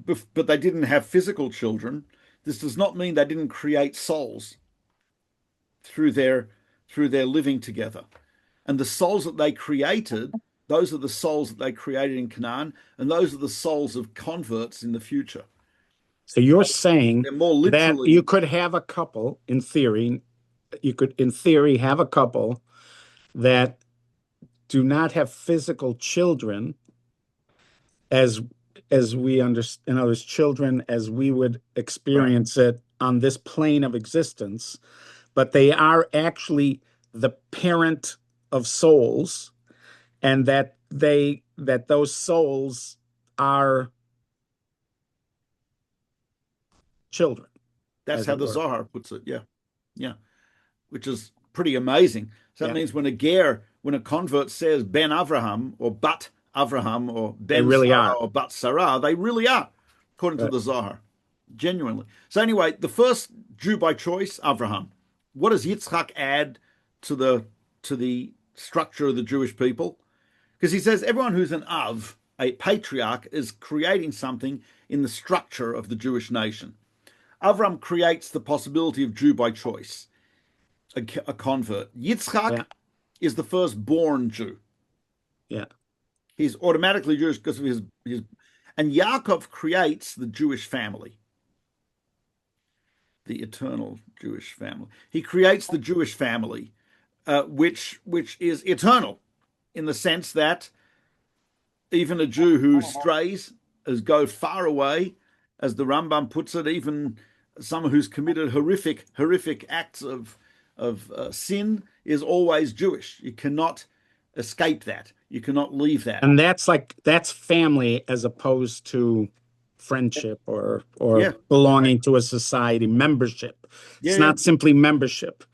[SPEAKER 1] but they didn't have physical children. This does not mean they didn't create souls through their living together. And the souls that they created, those are the souls that they created in Canaan, and those are the souls of converts in the future.
[SPEAKER 2] So you're saying
[SPEAKER 1] They're more
[SPEAKER 2] that you
[SPEAKER 1] literally
[SPEAKER 2] could have a couple, in theory, you could, in theory, have a couple that do not have physical children as we understand, in other words, children as we would
[SPEAKER 1] right.
[SPEAKER 2] experience it on this plane of existence, but they are actually the parent of souls, and that those souls are children,
[SPEAKER 1] That's
[SPEAKER 2] as
[SPEAKER 1] how
[SPEAKER 2] it
[SPEAKER 1] the
[SPEAKER 2] were.
[SPEAKER 1] Zohar puts it. Yeah, yeah, which is pretty amazing. So that
[SPEAKER 2] Yeah,
[SPEAKER 1] means when a convert says Ben Avraham or Bat Avraham or
[SPEAKER 2] they
[SPEAKER 1] Ben
[SPEAKER 2] really
[SPEAKER 1] Sarah
[SPEAKER 2] are.
[SPEAKER 1] or Bat Sarah, they really are, according to
[SPEAKER 2] Right.
[SPEAKER 1] the Zohar. Genuinely. So anyway, the first Jew by choice, Avraham. What does Yitzchak add to the structure of the Jewish people? Because he says everyone who's an Av, a patriarch, is creating something in the structure of the Jewish nation. Avram creates the possibility of Jew by choice, a convert. Yitzchak
[SPEAKER 2] Yeah,
[SPEAKER 1] is the firstborn Jew.
[SPEAKER 2] yeah,
[SPEAKER 1] He's automatically Jewish because of his and Yaakov creates the Jewish family. the eternal Jewish family. He creates the Jewish family, which is eternal, in the sense that even a Jew who strays, as go far away, as the Rambam puts it, even someone who's committed horrific acts of sin is always Jewish. You cannot escape that. You cannot leave that.
[SPEAKER 2] And that's family as opposed to friendship or
[SPEAKER 1] Yeah,
[SPEAKER 2] belonging to a society, membership. It's
[SPEAKER 1] yeah.
[SPEAKER 2] not simply membership.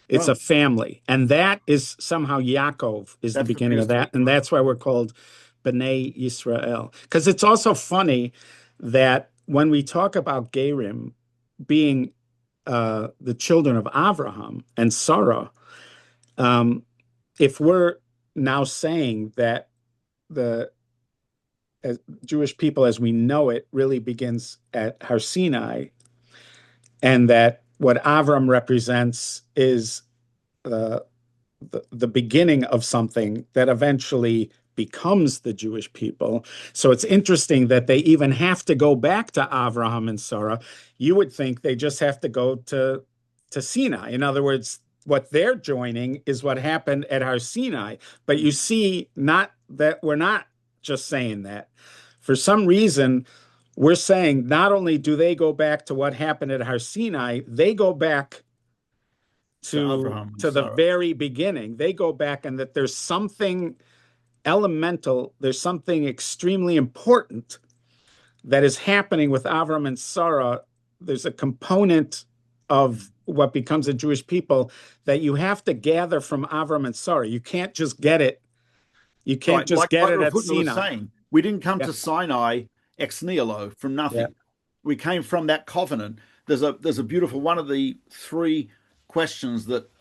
[SPEAKER 2] It's
[SPEAKER 1] No,
[SPEAKER 2] a family. And that is somehow Yaakov is the
[SPEAKER 1] that's what
[SPEAKER 2] beginning of
[SPEAKER 1] appears to be.
[SPEAKER 2] that. And that's why we're called B'nai Yisrael. Because it's also funny that when we talk about Gerim being the children of Abraham and Sarah, if we're now saying that the Jewish people as we know it really begins at Har Sinai, and that what Avram represents is the beginning of something that eventually becomes the Jewish people. So it's interesting that they even have to go back to Avraham and Sarah. You would think they just have to go to Sinai. In other words, what they're joining is what happened at Har Sinai. But you see, not that we're not just saying that. For some reason, we're saying not only do they go back to what happened at Har Sinai, they go back
[SPEAKER 1] To Abraham and
[SPEAKER 2] to the
[SPEAKER 1] Sarah.
[SPEAKER 2] very beginning. They go back, and that there's something elemental, there's something extremely important that is happening with Avram and Sarah. There's a component of what becomes a Jewish people that you have to gather from Avram and Sarah. You can't just get it. You can't
[SPEAKER 1] Right,
[SPEAKER 2] just get
[SPEAKER 1] like
[SPEAKER 2] it
[SPEAKER 1] Rav
[SPEAKER 2] at
[SPEAKER 1] Hutner was
[SPEAKER 2] Sinai.
[SPEAKER 1] saying, we didn't come
[SPEAKER 2] Yeah,
[SPEAKER 1] to Sinai ex nihilo from
[SPEAKER 2] yeah.
[SPEAKER 1] nothing. We came from that covenant. There's a beautiful one of the three questions that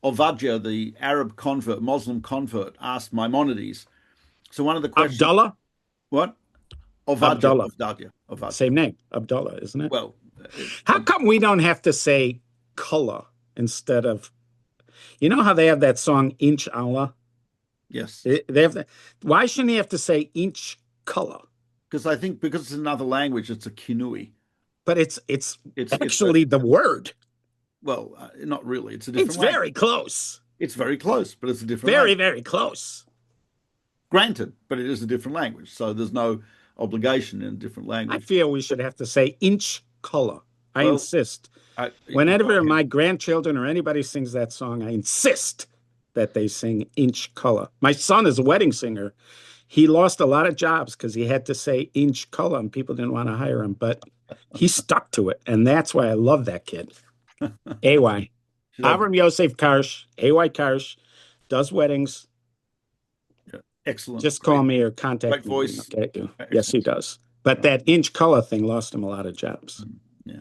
[SPEAKER 1] Ovadia, the Arab convert, Muslim convert, asked Maimonides. So one of the questions,
[SPEAKER 2] Abdullah,
[SPEAKER 1] what?
[SPEAKER 2] Abdullah,
[SPEAKER 1] Ovadia.
[SPEAKER 2] same name, Abdullah, isn't it?
[SPEAKER 1] Well,
[SPEAKER 2] How come we don't have to say color instead of, you know how they have that song Inch Allah?
[SPEAKER 1] yes,
[SPEAKER 2] They have that. Why shouldn't he have to say inch color?
[SPEAKER 1] because I think because it's another language, it's a kinui.
[SPEAKER 2] But it's
[SPEAKER 1] It's
[SPEAKER 2] actually the word.
[SPEAKER 1] well, not really. It's a
[SPEAKER 2] It's
[SPEAKER 1] different
[SPEAKER 2] very
[SPEAKER 1] language.
[SPEAKER 2] close.
[SPEAKER 1] It's very close, but it's a different
[SPEAKER 2] Very,
[SPEAKER 1] language.
[SPEAKER 2] very close.
[SPEAKER 1] Granted, but it is a different language, so there's no obligation in a different
[SPEAKER 2] I
[SPEAKER 1] language.
[SPEAKER 2] feel we should have to say inch color. I
[SPEAKER 1] Well,
[SPEAKER 2] insist.
[SPEAKER 1] go
[SPEAKER 2] Whenever
[SPEAKER 1] ahead.
[SPEAKER 2] my grandchildren or anybody sings that song, I insist that they sing inch color. My son is a wedding singer. He lost a lot of jobs because he had to say inch color and people didn't want to hire him, but he stuck to it. And that's why I love that kid. AY.
[SPEAKER 1] Should have
[SPEAKER 2] Avram Yosef Karsh, AY Karsh, does weddings.
[SPEAKER 1] yeah, excellent,
[SPEAKER 2] Just call
[SPEAKER 1] great,
[SPEAKER 2] me or contact
[SPEAKER 1] great
[SPEAKER 2] me.
[SPEAKER 1] voice,
[SPEAKER 2] Okay. Yes, he
[SPEAKER 1] excellent.
[SPEAKER 2] does. But that inch color thing lost him a lot of jobs.
[SPEAKER 1] Yeah.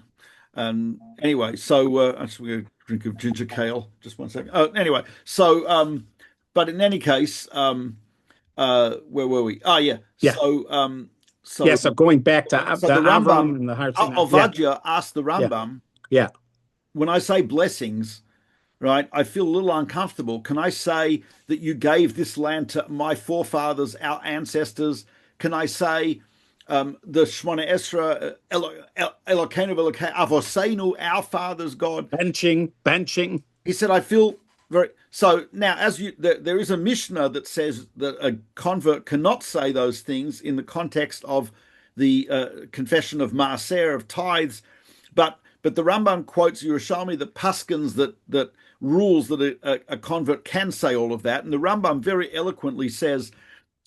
[SPEAKER 1] Anyway, so actually, we're going to drink of ginger kale. Just one second. Anyway, so but in any case, where were we? Oh, yeah.
[SPEAKER 2] Yeah.
[SPEAKER 1] So
[SPEAKER 2] Yeah. So going back to
[SPEAKER 1] so
[SPEAKER 2] the
[SPEAKER 1] the
[SPEAKER 2] Avram
[SPEAKER 1] Rambam,
[SPEAKER 2] and the Har Sinai. Yeah.
[SPEAKER 1] Ovadia asked the
[SPEAKER 2] Yeah.
[SPEAKER 1] Rambam,
[SPEAKER 2] Yeah.
[SPEAKER 1] when I say blessings, right, I feel a little uncomfortable. Can I say that you gave this land to my forefathers, our ancestors? Can I say the Shmona Esra, Elokeinu v'Elokei Avoseinu, our fathers, God?
[SPEAKER 2] Benching.
[SPEAKER 1] He said, I feel very. So now, there is a Mishnah that says that a convert cannot say those things in the context of the confession of Maaser, of tithes, but the Rambam quotes Yerushalmi that paskins that rules that a convert can say all of that, and the Rambam very eloquently says,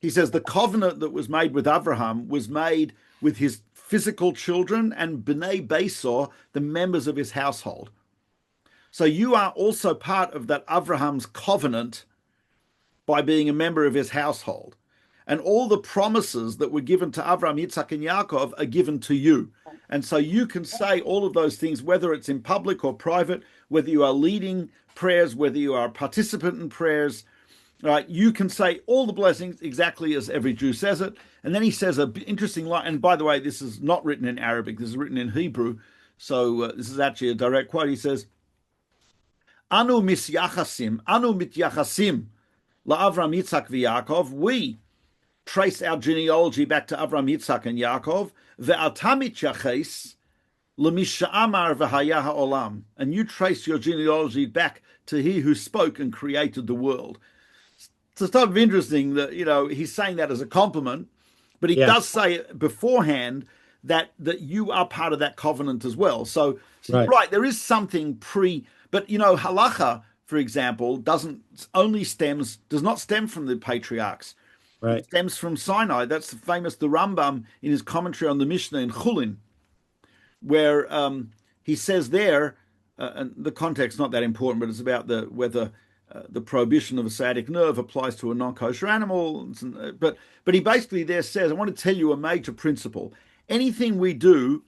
[SPEAKER 1] he says the covenant that was made with Abraham was made with his physical children and Bnei Besor, the members of his household. So you are also part of that Abraham's covenant by being a member of his household. And all the promises that were given to Avraham, Yitzhak, and Yaakov are given to you. And so you can say all of those things, whether it's in public or private, whether you are leading prayers, whether you are a participant in prayers, right? You can say all the blessings exactly as every Jew says it. And then he says an interesting line. And by the way, this is not written in Arabic. This is written in Hebrew. So this is actually a direct quote. He says, Anu mityachasim la'Avram, Yitzhak, v'Yaakov. We trace our genealogy back to Avram, Yitzhak, and Yaakov. Ve'ata mityaches, Lemisha Amar v'haya ha'olam, and you trace your genealogy back to he who spoke and created the world. It's sort of interesting that he's saying that as a compliment, but he
[SPEAKER 2] Yeah,
[SPEAKER 1] does say beforehand that you are part of that covenant as well. So you're
[SPEAKER 2] right,
[SPEAKER 1] right, there is something but halacha, for example, does not stem from the patriarchs. It
[SPEAKER 2] right.
[SPEAKER 1] stems from Sinai. That's the Rambam in his commentary on the Mishnah in Chulin, where he says there, and the context not that important, but it's about whether the prohibition of a sciatic nerve applies to a non-kosher animal. But he basically there says, I want to tell you a major principle. Anything we do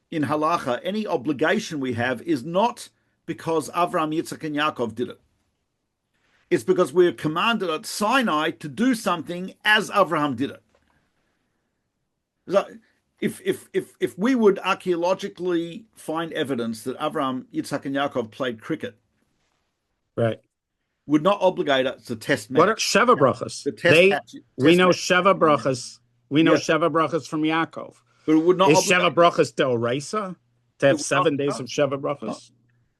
[SPEAKER 1] in halacha, any obligation we have, is not because Avraham, Yitzchak, and Yaakov did it. It's because we're commanded at Sinai to do something as Avraham did it. So if we would archaeologically find evidence that Avraham, Yitzchak, and Yaakov played cricket,
[SPEAKER 2] Right.
[SPEAKER 1] would not obligate us to test
[SPEAKER 2] What are
[SPEAKER 1] match.
[SPEAKER 2] Sheva brachas?
[SPEAKER 1] The test match.
[SPEAKER 2] We know
[SPEAKER 1] match.
[SPEAKER 2] Sheva brachas. We know
[SPEAKER 1] Yeah.
[SPEAKER 2] Sheva brachas from Yaakov.
[SPEAKER 1] But it would not
[SPEAKER 2] Is
[SPEAKER 1] obligate.
[SPEAKER 2] Sheva brachas d'oraisa to have 7 days of Sheva
[SPEAKER 1] No.
[SPEAKER 2] brachas?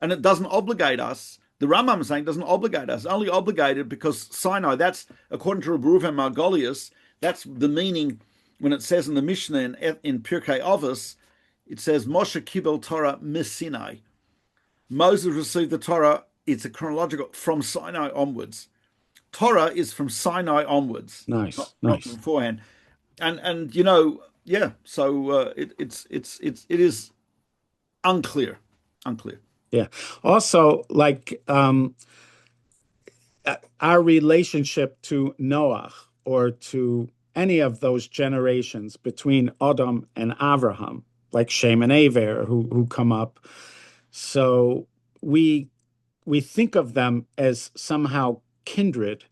[SPEAKER 1] And it doesn't obligate us. The Rambam is saying it doesn't obligate us. Only obligated because Sinai, that's, according to Rabbi Reuven Margolius, that's the meaning when it says in the Mishnah in Pirkei Avos, it says, Moshe kibel Torah mis-Sinai. Moses received the Torah, it's a chronological, from Sinai onwards. Torah is from Sinai onwards.
[SPEAKER 2] Nice,
[SPEAKER 1] not
[SPEAKER 2] nice.
[SPEAKER 1] beforehand. And yeah, so it is unclear.
[SPEAKER 2] Yeah. Also, like our relationship to Noah or to any of those generations between Adam and Avraham, like Shem and Aver, who come up. So we think of them as somehow kindred,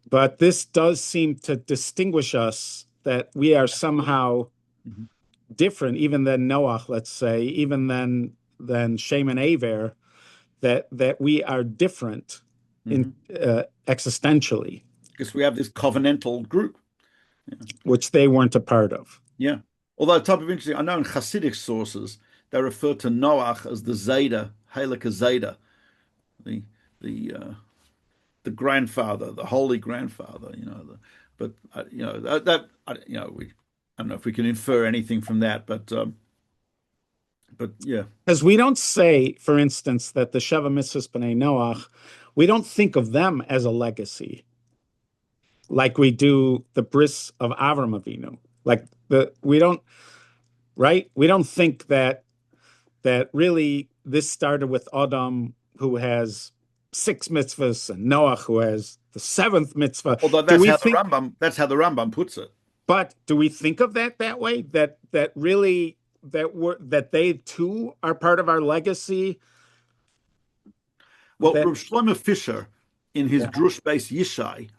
[SPEAKER 2] but this does seem to distinguish us, that we are somehow different, even than Noah, let's say, even than Shem and Aver, that we are different in existentially,
[SPEAKER 1] because we have this covenantal group,
[SPEAKER 2] which they weren't a part of.
[SPEAKER 1] Yeah. Although, type of interesting, I know in Hasidic sources they refer to Noach as the Zayda, Halakha Zayda, the grandfather, the holy grandfather. But that I don't know if we can infer anything from that, but yeah.
[SPEAKER 2] Because we don't say, for instance, that the Sheva Mitzvahs B'nai Noach, we don't think of them as a legacy, like we do the bris of Avram Avinu. We don't think that really this started with Adam, who has 6 mitzvahs, and Noach, who has the 7th mitzvah.
[SPEAKER 1] Although that's how the Rambam puts it.
[SPEAKER 2] But do we think of that way? That really that they too are part of our legacy?
[SPEAKER 1] Well, Rav Shlomo Fisher, in his Drush Beis Yishai,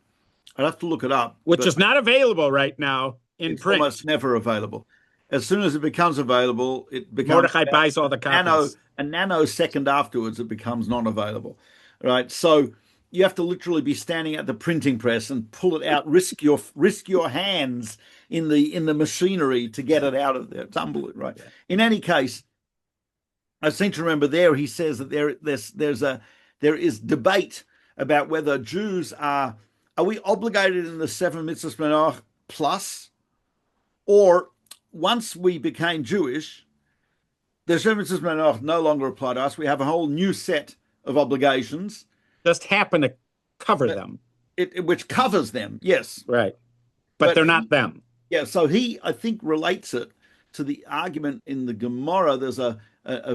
[SPEAKER 1] I'd have to look it up,
[SPEAKER 2] which is not available right now in print.
[SPEAKER 1] Almost never available. As soon as it becomes available, it becomes
[SPEAKER 2] Mordechai buys all the copies.
[SPEAKER 1] A nanosecond afterwards, it becomes non-available. Right, so you have to literally be standing at the printing press and pull it out, risk your hands in the machinery to get it out of there. It's unbelievable, right? In any case, I seem to remember there he says that there is debate about whether Jews are we obligated in the 7 mitzvahs Menach plus, or once we became Jewish, the 7 mitzvahs Menach no longer apply to us. We have a whole new set of obligations.
[SPEAKER 2] Just happen to cover them.
[SPEAKER 1] Which covers them, yes.
[SPEAKER 2] Right. But they're not them.
[SPEAKER 1] Yeah, so he, I think, relates it to the argument in the Gemara. There's a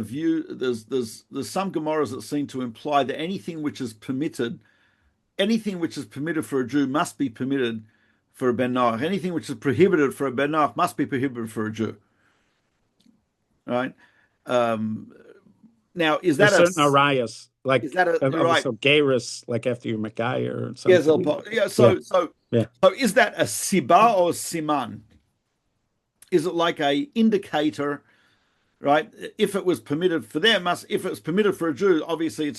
[SPEAKER 1] view, there's some Gemaras that seem to imply that anything which is permitted for a Jew must be permitted for a Ben Noach. Anything which is prohibited for a Ben Noach must be prohibited for a Jew. Right? Now, is that
[SPEAKER 2] certain arayas, like
[SPEAKER 1] is that right?
[SPEAKER 2] So Gairis, like after your Mekayah or something?
[SPEAKER 1] Yeah. So is that a siba or siman? Is it like a indicator, right? If it was permitted for them, if it's permitted for a Jew, obviously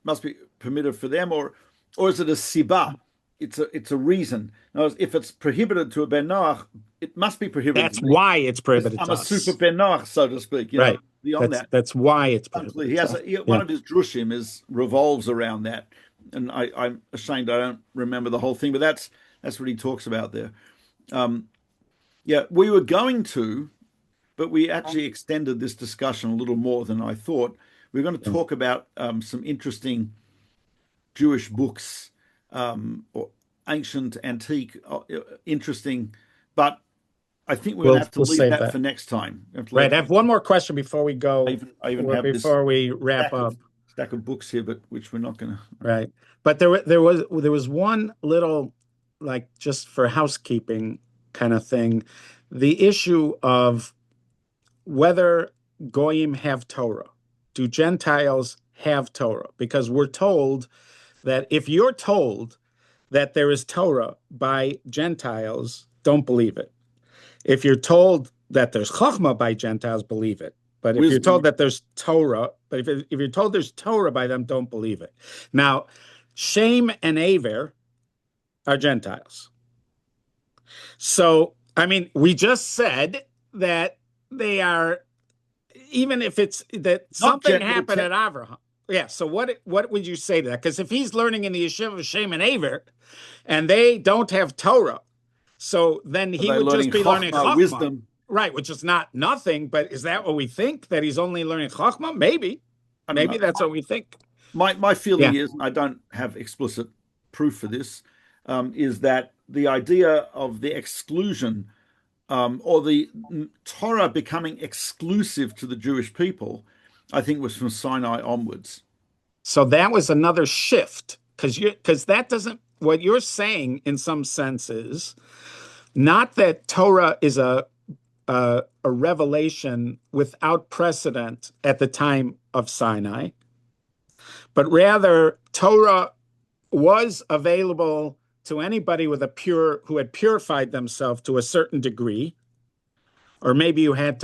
[SPEAKER 1] must be permitted for them, or is it a siba? It's a reason. Now, if it's prohibited to a Ben Noach, it must be prohibited
[SPEAKER 2] That's
[SPEAKER 1] to me.
[SPEAKER 2] why it's prohibited
[SPEAKER 1] I'm
[SPEAKER 2] to
[SPEAKER 1] a super
[SPEAKER 2] us.
[SPEAKER 1] Ben Noach, so to speak.
[SPEAKER 2] Right.
[SPEAKER 1] Beyond that,
[SPEAKER 2] That's why it's
[SPEAKER 1] unclear.
[SPEAKER 2] prohibited to us.
[SPEAKER 1] One
[SPEAKER 2] Yeah.
[SPEAKER 1] of his drushim revolves around that, and I'm ashamed I don't remember the whole thing, but that's what he talks about there. Yeah, we were going to, but we actually extended this discussion a little more than I thought. We're going to talk about some interesting Jewish books, or ancient, antique, interesting, but I think we're going to have to
[SPEAKER 2] We'll
[SPEAKER 1] leave
[SPEAKER 2] save
[SPEAKER 1] that
[SPEAKER 2] that.
[SPEAKER 1] for next time.
[SPEAKER 2] Right. I have one more question before we go,
[SPEAKER 1] I even have this
[SPEAKER 2] before we wrap up.
[SPEAKER 1] stack of books here, but which we're not going to.
[SPEAKER 2] Right. But there was one little, like, just for housekeeping kind of thing, the issue of whether Goyim have Torah. Do Gentiles have Torah? Because we're told that if you're told that there is Torah by Gentiles, don't believe it. If you're told that there's Chachma by Gentiles, believe it. But if you're told that there's Torah, but if you're told there's Torah by them, don't believe it. Now, Shem and Aver are Gentiles. So, I mean, we just said that they are, even if it's that something happened at Avraham. Yeah. So what would you say to that? Because if he's learning in the yeshiva of Shem and Aver, and they don't have Torah, so then he would just be learning Chachma,
[SPEAKER 1] wisdom,
[SPEAKER 2] right? Which is not nothing. But is that what we think? That he's only learning Chachma? Maybe that's what we think.
[SPEAKER 1] My feeling is, and I don't have explicit proof for this, is that the idea of the exclusion, or the Torah becoming exclusive to the Jewish people, I think was from Sinai onwards.
[SPEAKER 2] So that was another shift, because that doesn't, what you're saying in some sense is not that Torah is a revelation without precedent at the time of Sinai, but rather Torah was available to anybody with who had purified themselves to a certain degree, or maybe you won't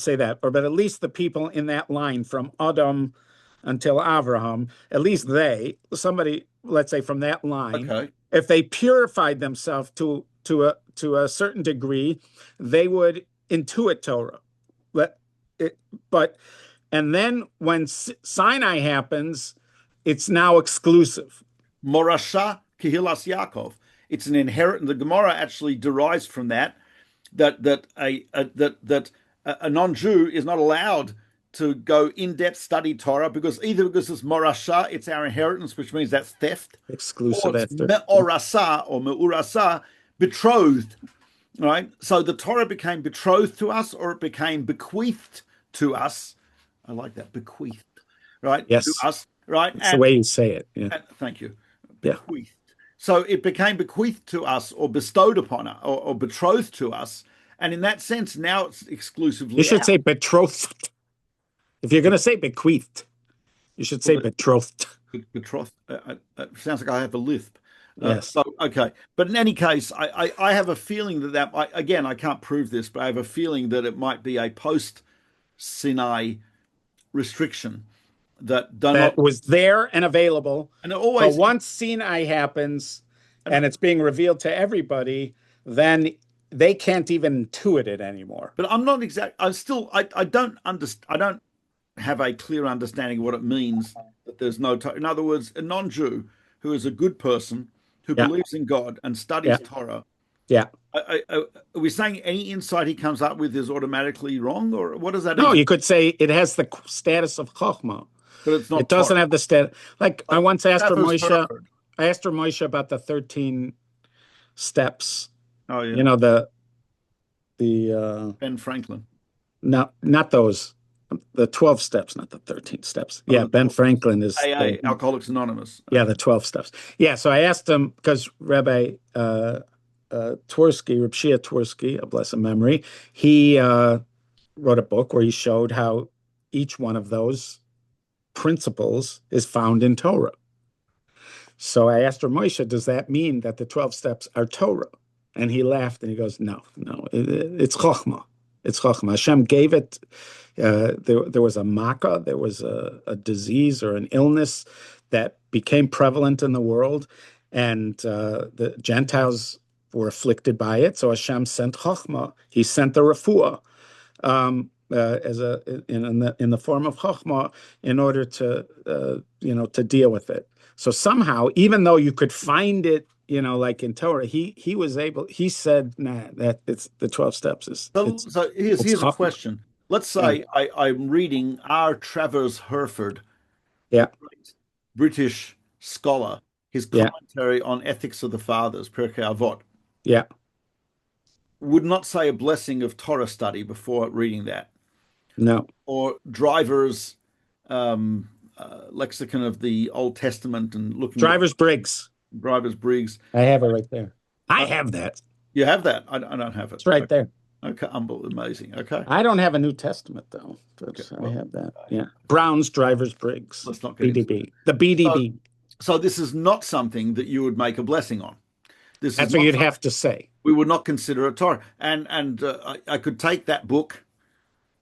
[SPEAKER 2] say that, but at least the people in that line from Adam until Avraham, at least somebody, let's say from that line,
[SPEAKER 1] okay,
[SPEAKER 2] if they purified themselves to a certain degree, they would intuit Torah. And then when Sinai happens, it's now exclusive.
[SPEAKER 1] Morasha Kehilas Yaakov. It's an inheritance. The Gemara actually derives from that a non-Jew is not allowed to go in-depth study Torah because it's Morasha, it's our inheritance, which means that's theft.
[SPEAKER 2] Exclusive.
[SPEAKER 1] Or it's Me'orasa or Me'urasa, betrothed. Right? So the Torah became betrothed to us, or it became bequeathed to us. I like that, bequeathed. Right?
[SPEAKER 2] Yes.
[SPEAKER 1] To us. Right?
[SPEAKER 2] That's the way you say it. Yeah.
[SPEAKER 1] Thank you.
[SPEAKER 2] Bequeathed.
[SPEAKER 1] Yeah. So it became bequeathed to us, or bestowed upon us, or betrothed to us. And in that sense, now it's exclusively.
[SPEAKER 2] You should say betrothed. If you're going to say bequeathed, you should say betrothed.
[SPEAKER 1] Betrothed. Sounds like I have a lisp.
[SPEAKER 2] Yes.
[SPEAKER 1] So, okay. But in any case, I have a feeling that again, I can't prove this, but I have a feeling that it might be a post-Sinai restriction that
[SPEAKER 2] was there and available.
[SPEAKER 1] And it always.
[SPEAKER 2] But once Sinai happens and it's being revealed to everybody, then they can't even intuit it anymore.
[SPEAKER 1] But I'm not exact. I don't understand. I don't have a clear understanding of what it means that there's no Torah. In other words, a non-Jew who is a good person who believes in God and studies Torah.
[SPEAKER 2] Yeah.
[SPEAKER 1] Are we saying any insight he comes up with is automatically wrong, or what does that?
[SPEAKER 2] No, you could say it has the status of Chochmah, but it's not. It doesn't have the status. Like I once asked Moshe. I asked Moshe about the 13 steps.
[SPEAKER 1] Oh yeah.
[SPEAKER 2] You know the
[SPEAKER 1] Ben Franklin.
[SPEAKER 2] No, not those. The 12 steps, not the 13 steps. Yeah, Ben Franklin is
[SPEAKER 1] AA, Alcoholics Anonymous.
[SPEAKER 2] Yeah, the 12 steps. Yeah, so I asked him because Rabbi Twersky, Reb Shia Twersky, a blessed memory, he wrote a book where he showed how each one of those principles is found in Torah. So I asked Moshe, does that mean that the 12 steps are Torah? And he laughed and he goes, no, it's Chochmah. It's Chochmah. Hashem gave it. There was a makkah, there was a disease or an illness that became prevalent in the world, and the Gentiles were afflicted by it. So Hashem sent Chochmah. He sent the refuah as in the form of Chochmah in order to to deal with it. So somehow, even though you could find it, like in Torah, he was able. He said, "Nah, that it's the 12 steps is
[SPEAKER 1] So here's a
[SPEAKER 2] Chochmah."
[SPEAKER 1] question. Let's
[SPEAKER 2] Yeah,
[SPEAKER 1] say I'm reading R. Travers Herford,
[SPEAKER 2] yeah,
[SPEAKER 1] great British scholar, his
[SPEAKER 2] yeah,
[SPEAKER 1] commentary on Ethics of the Fathers, Pirkei Avot.
[SPEAKER 2] yeah.
[SPEAKER 1] Would not say a blessing of Torah study before reading that,
[SPEAKER 2] No,
[SPEAKER 1] or Driver's lexicon of the Old Testament and looking at
[SPEAKER 2] Driver's Briggs.
[SPEAKER 1] Driver's Briggs.
[SPEAKER 2] I have it right there. I
[SPEAKER 1] Uh,
[SPEAKER 2] have that.
[SPEAKER 1] you have that? I don't have it.
[SPEAKER 2] It's right
[SPEAKER 1] Okay,
[SPEAKER 2] there.
[SPEAKER 1] okay, amazing. Okay,
[SPEAKER 2] I don't have a New Testament though,
[SPEAKER 1] okay.
[SPEAKER 2] but I
[SPEAKER 1] Well,
[SPEAKER 2] have that. Yeah, Brown's Driver's Briggs,
[SPEAKER 1] let's not get into that.
[SPEAKER 2] BDB, the
[SPEAKER 1] So,
[SPEAKER 2] BDB.
[SPEAKER 1] so this is not something that you would make a blessing on. This is
[SPEAKER 2] That's what
[SPEAKER 1] not
[SPEAKER 2] you'd
[SPEAKER 1] something
[SPEAKER 2] have to say.
[SPEAKER 1] we would not consider a Torah. And I could take that book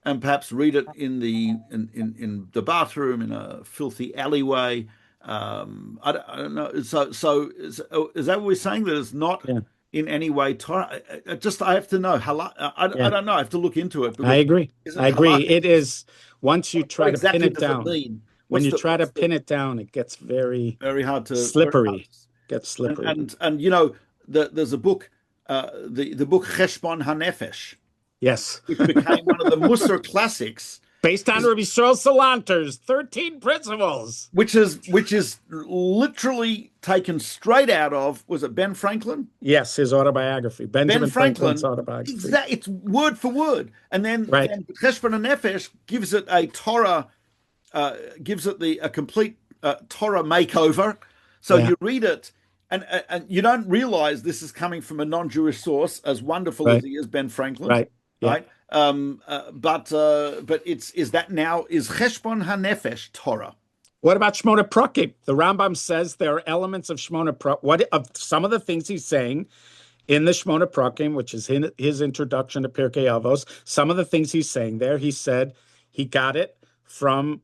[SPEAKER 1] and perhaps read it in the bathroom in a filthy alleyway. I don't know. So is that what we're saying, that it's not
[SPEAKER 2] Yeah,
[SPEAKER 1] in any way Torah? I have to know. I
[SPEAKER 2] yeah.
[SPEAKER 1] don't know. I have to look into it
[SPEAKER 2] I
[SPEAKER 1] because
[SPEAKER 2] agree.
[SPEAKER 1] is it
[SPEAKER 2] I agree.
[SPEAKER 1] halachic?
[SPEAKER 2] It is once you
[SPEAKER 1] What
[SPEAKER 2] try to pin
[SPEAKER 1] exactly
[SPEAKER 2] it
[SPEAKER 1] does it
[SPEAKER 2] down.
[SPEAKER 1] mean?
[SPEAKER 2] When you try to
[SPEAKER 1] What's the
[SPEAKER 2] pin it down, it gets very
[SPEAKER 1] very hard to very hard
[SPEAKER 2] slippery.
[SPEAKER 1] to,
[SPEAKER 2] Gets slippery.
[SPEAKER 1] and there's a book, the book Cheshbon HaNefesh,
[SPEAKER 2] Yes.
[SPEAKER 1] which became one of the Musar classics,
[SPEAKER 2] Based on
[SPEAKER 1] is
[SPEAKER 2] Rabbi Shmuel Salanter's 13 principles.
[SPEAKER 1] which is literally taken straight out of, was it Ben Franklin?
[SPEAKER 2] Yes, his autobiography,
[SPEAKER 1] Ben
[SPEAKER 2] Benjamin Franklin's
[SPEAKER 1] Franklin,
[SPEAKER 2] autobiography.
[SPEAKER 1] it's word for word, and
[SPEAKER 2] Right.
[SPEAKER 1] then Cheshbon HaNefesh gives it a Torah, gives it a complete Torah makeover. So
[SPEAKER 2] Yeah.
[SPEAKER 1] you read it, and you don't realize this is coming from a non-Jewish source, as wonderful as
[SPEAKER 2] Right.
[SPEAKER 1] he is, Ben Franklin,
[SPEAKER 2] Right. Yeah.
[SPEAKER 1] right? But is that now is Cheshbon HaNefesh Torah?
[SPEAKER 2] What about Shmona Prakim? The Rambam says there are elements of Shmona Prakim. What of some of the things he's saying in the Shmona Prakim, which is his introduction to Pirkei Avos, some of the things he's saying there, he said he got it from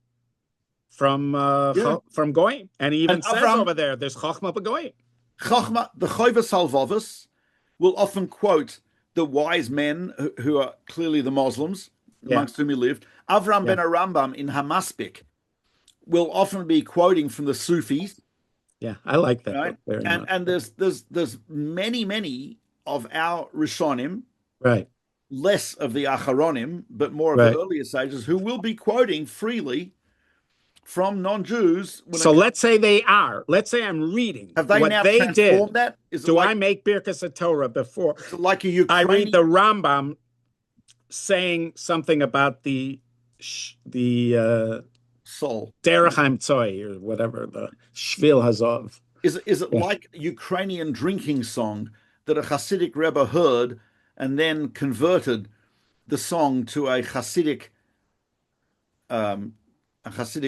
[SPEAKER 1] Yeah.
[SPEAKER 2] Goyim, and he even
[SPEAKER 1] And
[SPEAKER 2] says
[SPEAKER 1] Avram
[SPEAKER 2] over there, "There's Chochmah b'Goyim."
[SPEAKER 1] Chachma, the Chovas Halvavos, will often quote the wise men who are clearly the Muslims
[SPEAKER 2] Yeah,
[SPEAKER 1] amongst whom he lived. Avram
[SPEAKER 2] yeah,
[SPEAKER 1] ben Arambam in Hamaspik will often be quoting from the Sufis,
[SPEAKER 2] yeah. I like that
[SPEAKER 1] right?
[SPEAKER 2] book very
[SPEAKER 1] And
[SPEAKER 2] much.
[SPEAKER 1] there's many of our Rishonim,
[SPEAKER 2] Right,
[SPEAKER 1] less of the Acharonim, but more of the
[SPEAKER 2] right.
[SPEAKER 1] earlier sages, who will be quoting freely from non-Jews when
[SPEAKER 2] So
[SPEAKER 1] it
[SPEAKER 2] let's say they are. Let's say I'm reading
[SPEAKER 1] have they
[SPEAKER 2] what
[SPEAKER 1] now
[SPEAKER 2] they did.
[SPEAKER 1] transformed that? Is it
[SPEAKER 2] Do
[SPEAKER 1] like
[SPEAKER 2] I make Birkas Torah before
[SPEAKER 1] a
[SPEAKER 2] I read
[SPEAKER 1] Ukrainian
[SPEAKER 2] the Rambam saying something about the
[SPEAKER 1] soul?
[SPEAKER 2] Derech HaMtzoy or whatever, the Shvil Hazov?
[SPEAKER 1] Is it
[SPEAKER 2] Yeah,
[SPEAKER 1] like a Ukrainian drinking song that a Hasidic Rebbe heard and then converted the song to a Hasidic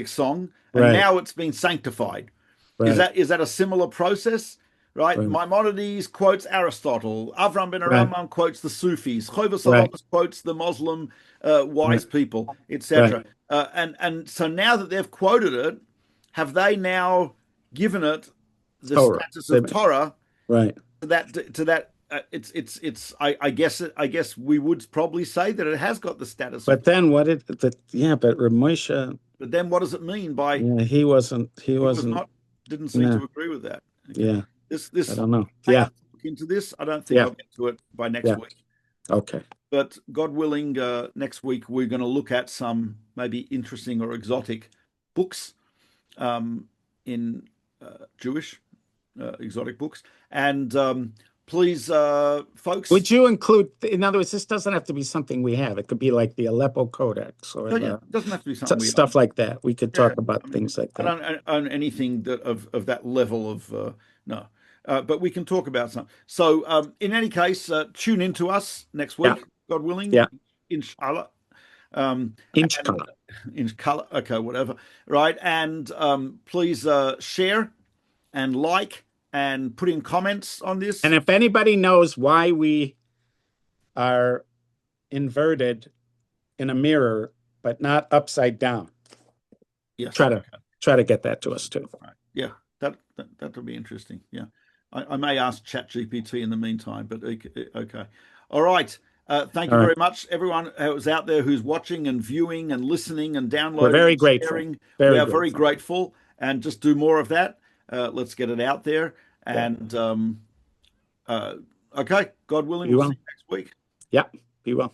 [SPEAKER 1] song, and
[SPEAKER 2] right,
[SPEAKER 1] now it's been sanctified?
[SPEAKER 2] right,
[SPEAKER 1] Is that a similar process? Right,
[SPEAKER 2] right,
[SPEAKER 1] Maimonides quotes Aristotle. Avram ben
[SPEAKER 2] right,
[SPEAKER 1] Arambam quotes the Sufis. Chovas
[SPEAKER 2] right,
[SPEAKER 1] Halachos quotes the Muslim
[SPEAKER 2] right,
[SPEAKER 1] wise people,
[SPEAKER 2] right.
[SPEAKER 1] etc. And so now that they've quoted it, have they now given it the
[SPEAKER 2] Torah.
[SPEAKER 1] status of Torah
[SPEAKER 2] Right.
[SPEAKER 1] to that it's I guess we would probably say that it has got the status of
[SPEAKER 2] But then what did the yeah, but Ramosha,
[SPEAKER 1] but then what does it mean by
[SPEAKER 2] yeah, he
[SPEAKER 1] he was
[SPEAKER 2] wasn't,
[SPEAKER 1] not didn't seem
[SPEAKER 2] no,
[SPEAKER 1] to agree with that? Okay,
[SPEAKER 2] yeah, I
[SPEAKER 1] this
[SPEAKER 2] don't know.
[SPEAKER 1] I
[SPEAKER 2] Yeah,
[SPEAKER 1] have to look into this. I don't think
[SPEAKER 2] yeah,
[SPEAKER 1] I'll get to it by next
[SPEAKER 2] yeah.
[SPEAKER 1] week,
[SPEAKER 2] Okay.
[SPEAKER 1] but God willing, next week we're going to look at some maybe interesting or exotic books, in Jewish exotic books. And please, folks.
[SPEAKER 2] Would you include, in other words, this doesn't have to be something we have. It could be like the Aleppo Codex or
[SPEAKER 1] Oh yeah,
[SPEAKER 2] the
[SPEAKER 1] it doesn't have to be something we
[SPEAKER 2] stuff
[SPEAKER 1] own.
[SPEAKER 2] like that. We could
[SPEAKER 1] Yeah,
[SPEAKER 2] talk about
[SPEAKER 1] I mean,
[SPEAKER 2] things like
[SPEAKER 1] I
[SPEAKER 2] that.
[SPEAKER 1] don't own anything that of that level of no, but we can talk about some. So, in any case, tune in to us next
[SPEAKER 2] Yeah,
[SPEAKER 1] week, God willing,
[SPEAKER 2] yeah.
[SPEAKER 1] inshallah. Um,
[SPEAKER 2] Inch
[SPEAKER 1] and
[SPEAKER 2] color.
[SPEAKER 1] in color, okay, whatever, right? And please share and like and put in comments on
[SPEAKER 2] And
[SPEAKER 1] this.
[SPEAKER 2] if anybody knows why we are inverted in a mirror, but not upside down,
[SPEAKER 1] Yes,
[SPEAKER 2] try to
[SPEAKER 1] okay,
[SPEAKER 2] try to get that to us too.
[SPEAKER 1] right, yeah, that would be interesting. Yeah. I may ask ChatGPT in the meantime, but okay. All right. Thank you
[SPEAKER 2] All right.
[SPEAKER 1] very much, everyone who's out there who's watching and viewing and listening and
[SPEAKER 2] We're
[SPEAKER 1] downloading
[SPEAKER 2] very
[SPEAKER 1] and
[SPEAKER 2] grateful.
[SPEAKER 1] sharing. We
[SPEAKER 2] Very
[SPEAKER 1] are very
[SPEAKER 2] grateful.
[SPEAKER 1] grateful, and just do more of that. Let's get it out there.
[SPEAKER 2] Yeah.
[SPEAKER 1] And uh, okay, God willing,
[SPEAKER 2] Be
[SPEAKER 1] we'll see
[SPEAKER 2] well.
[SPEAKER 1] you next week.
[SPEAKER 2] Yeah. Be well.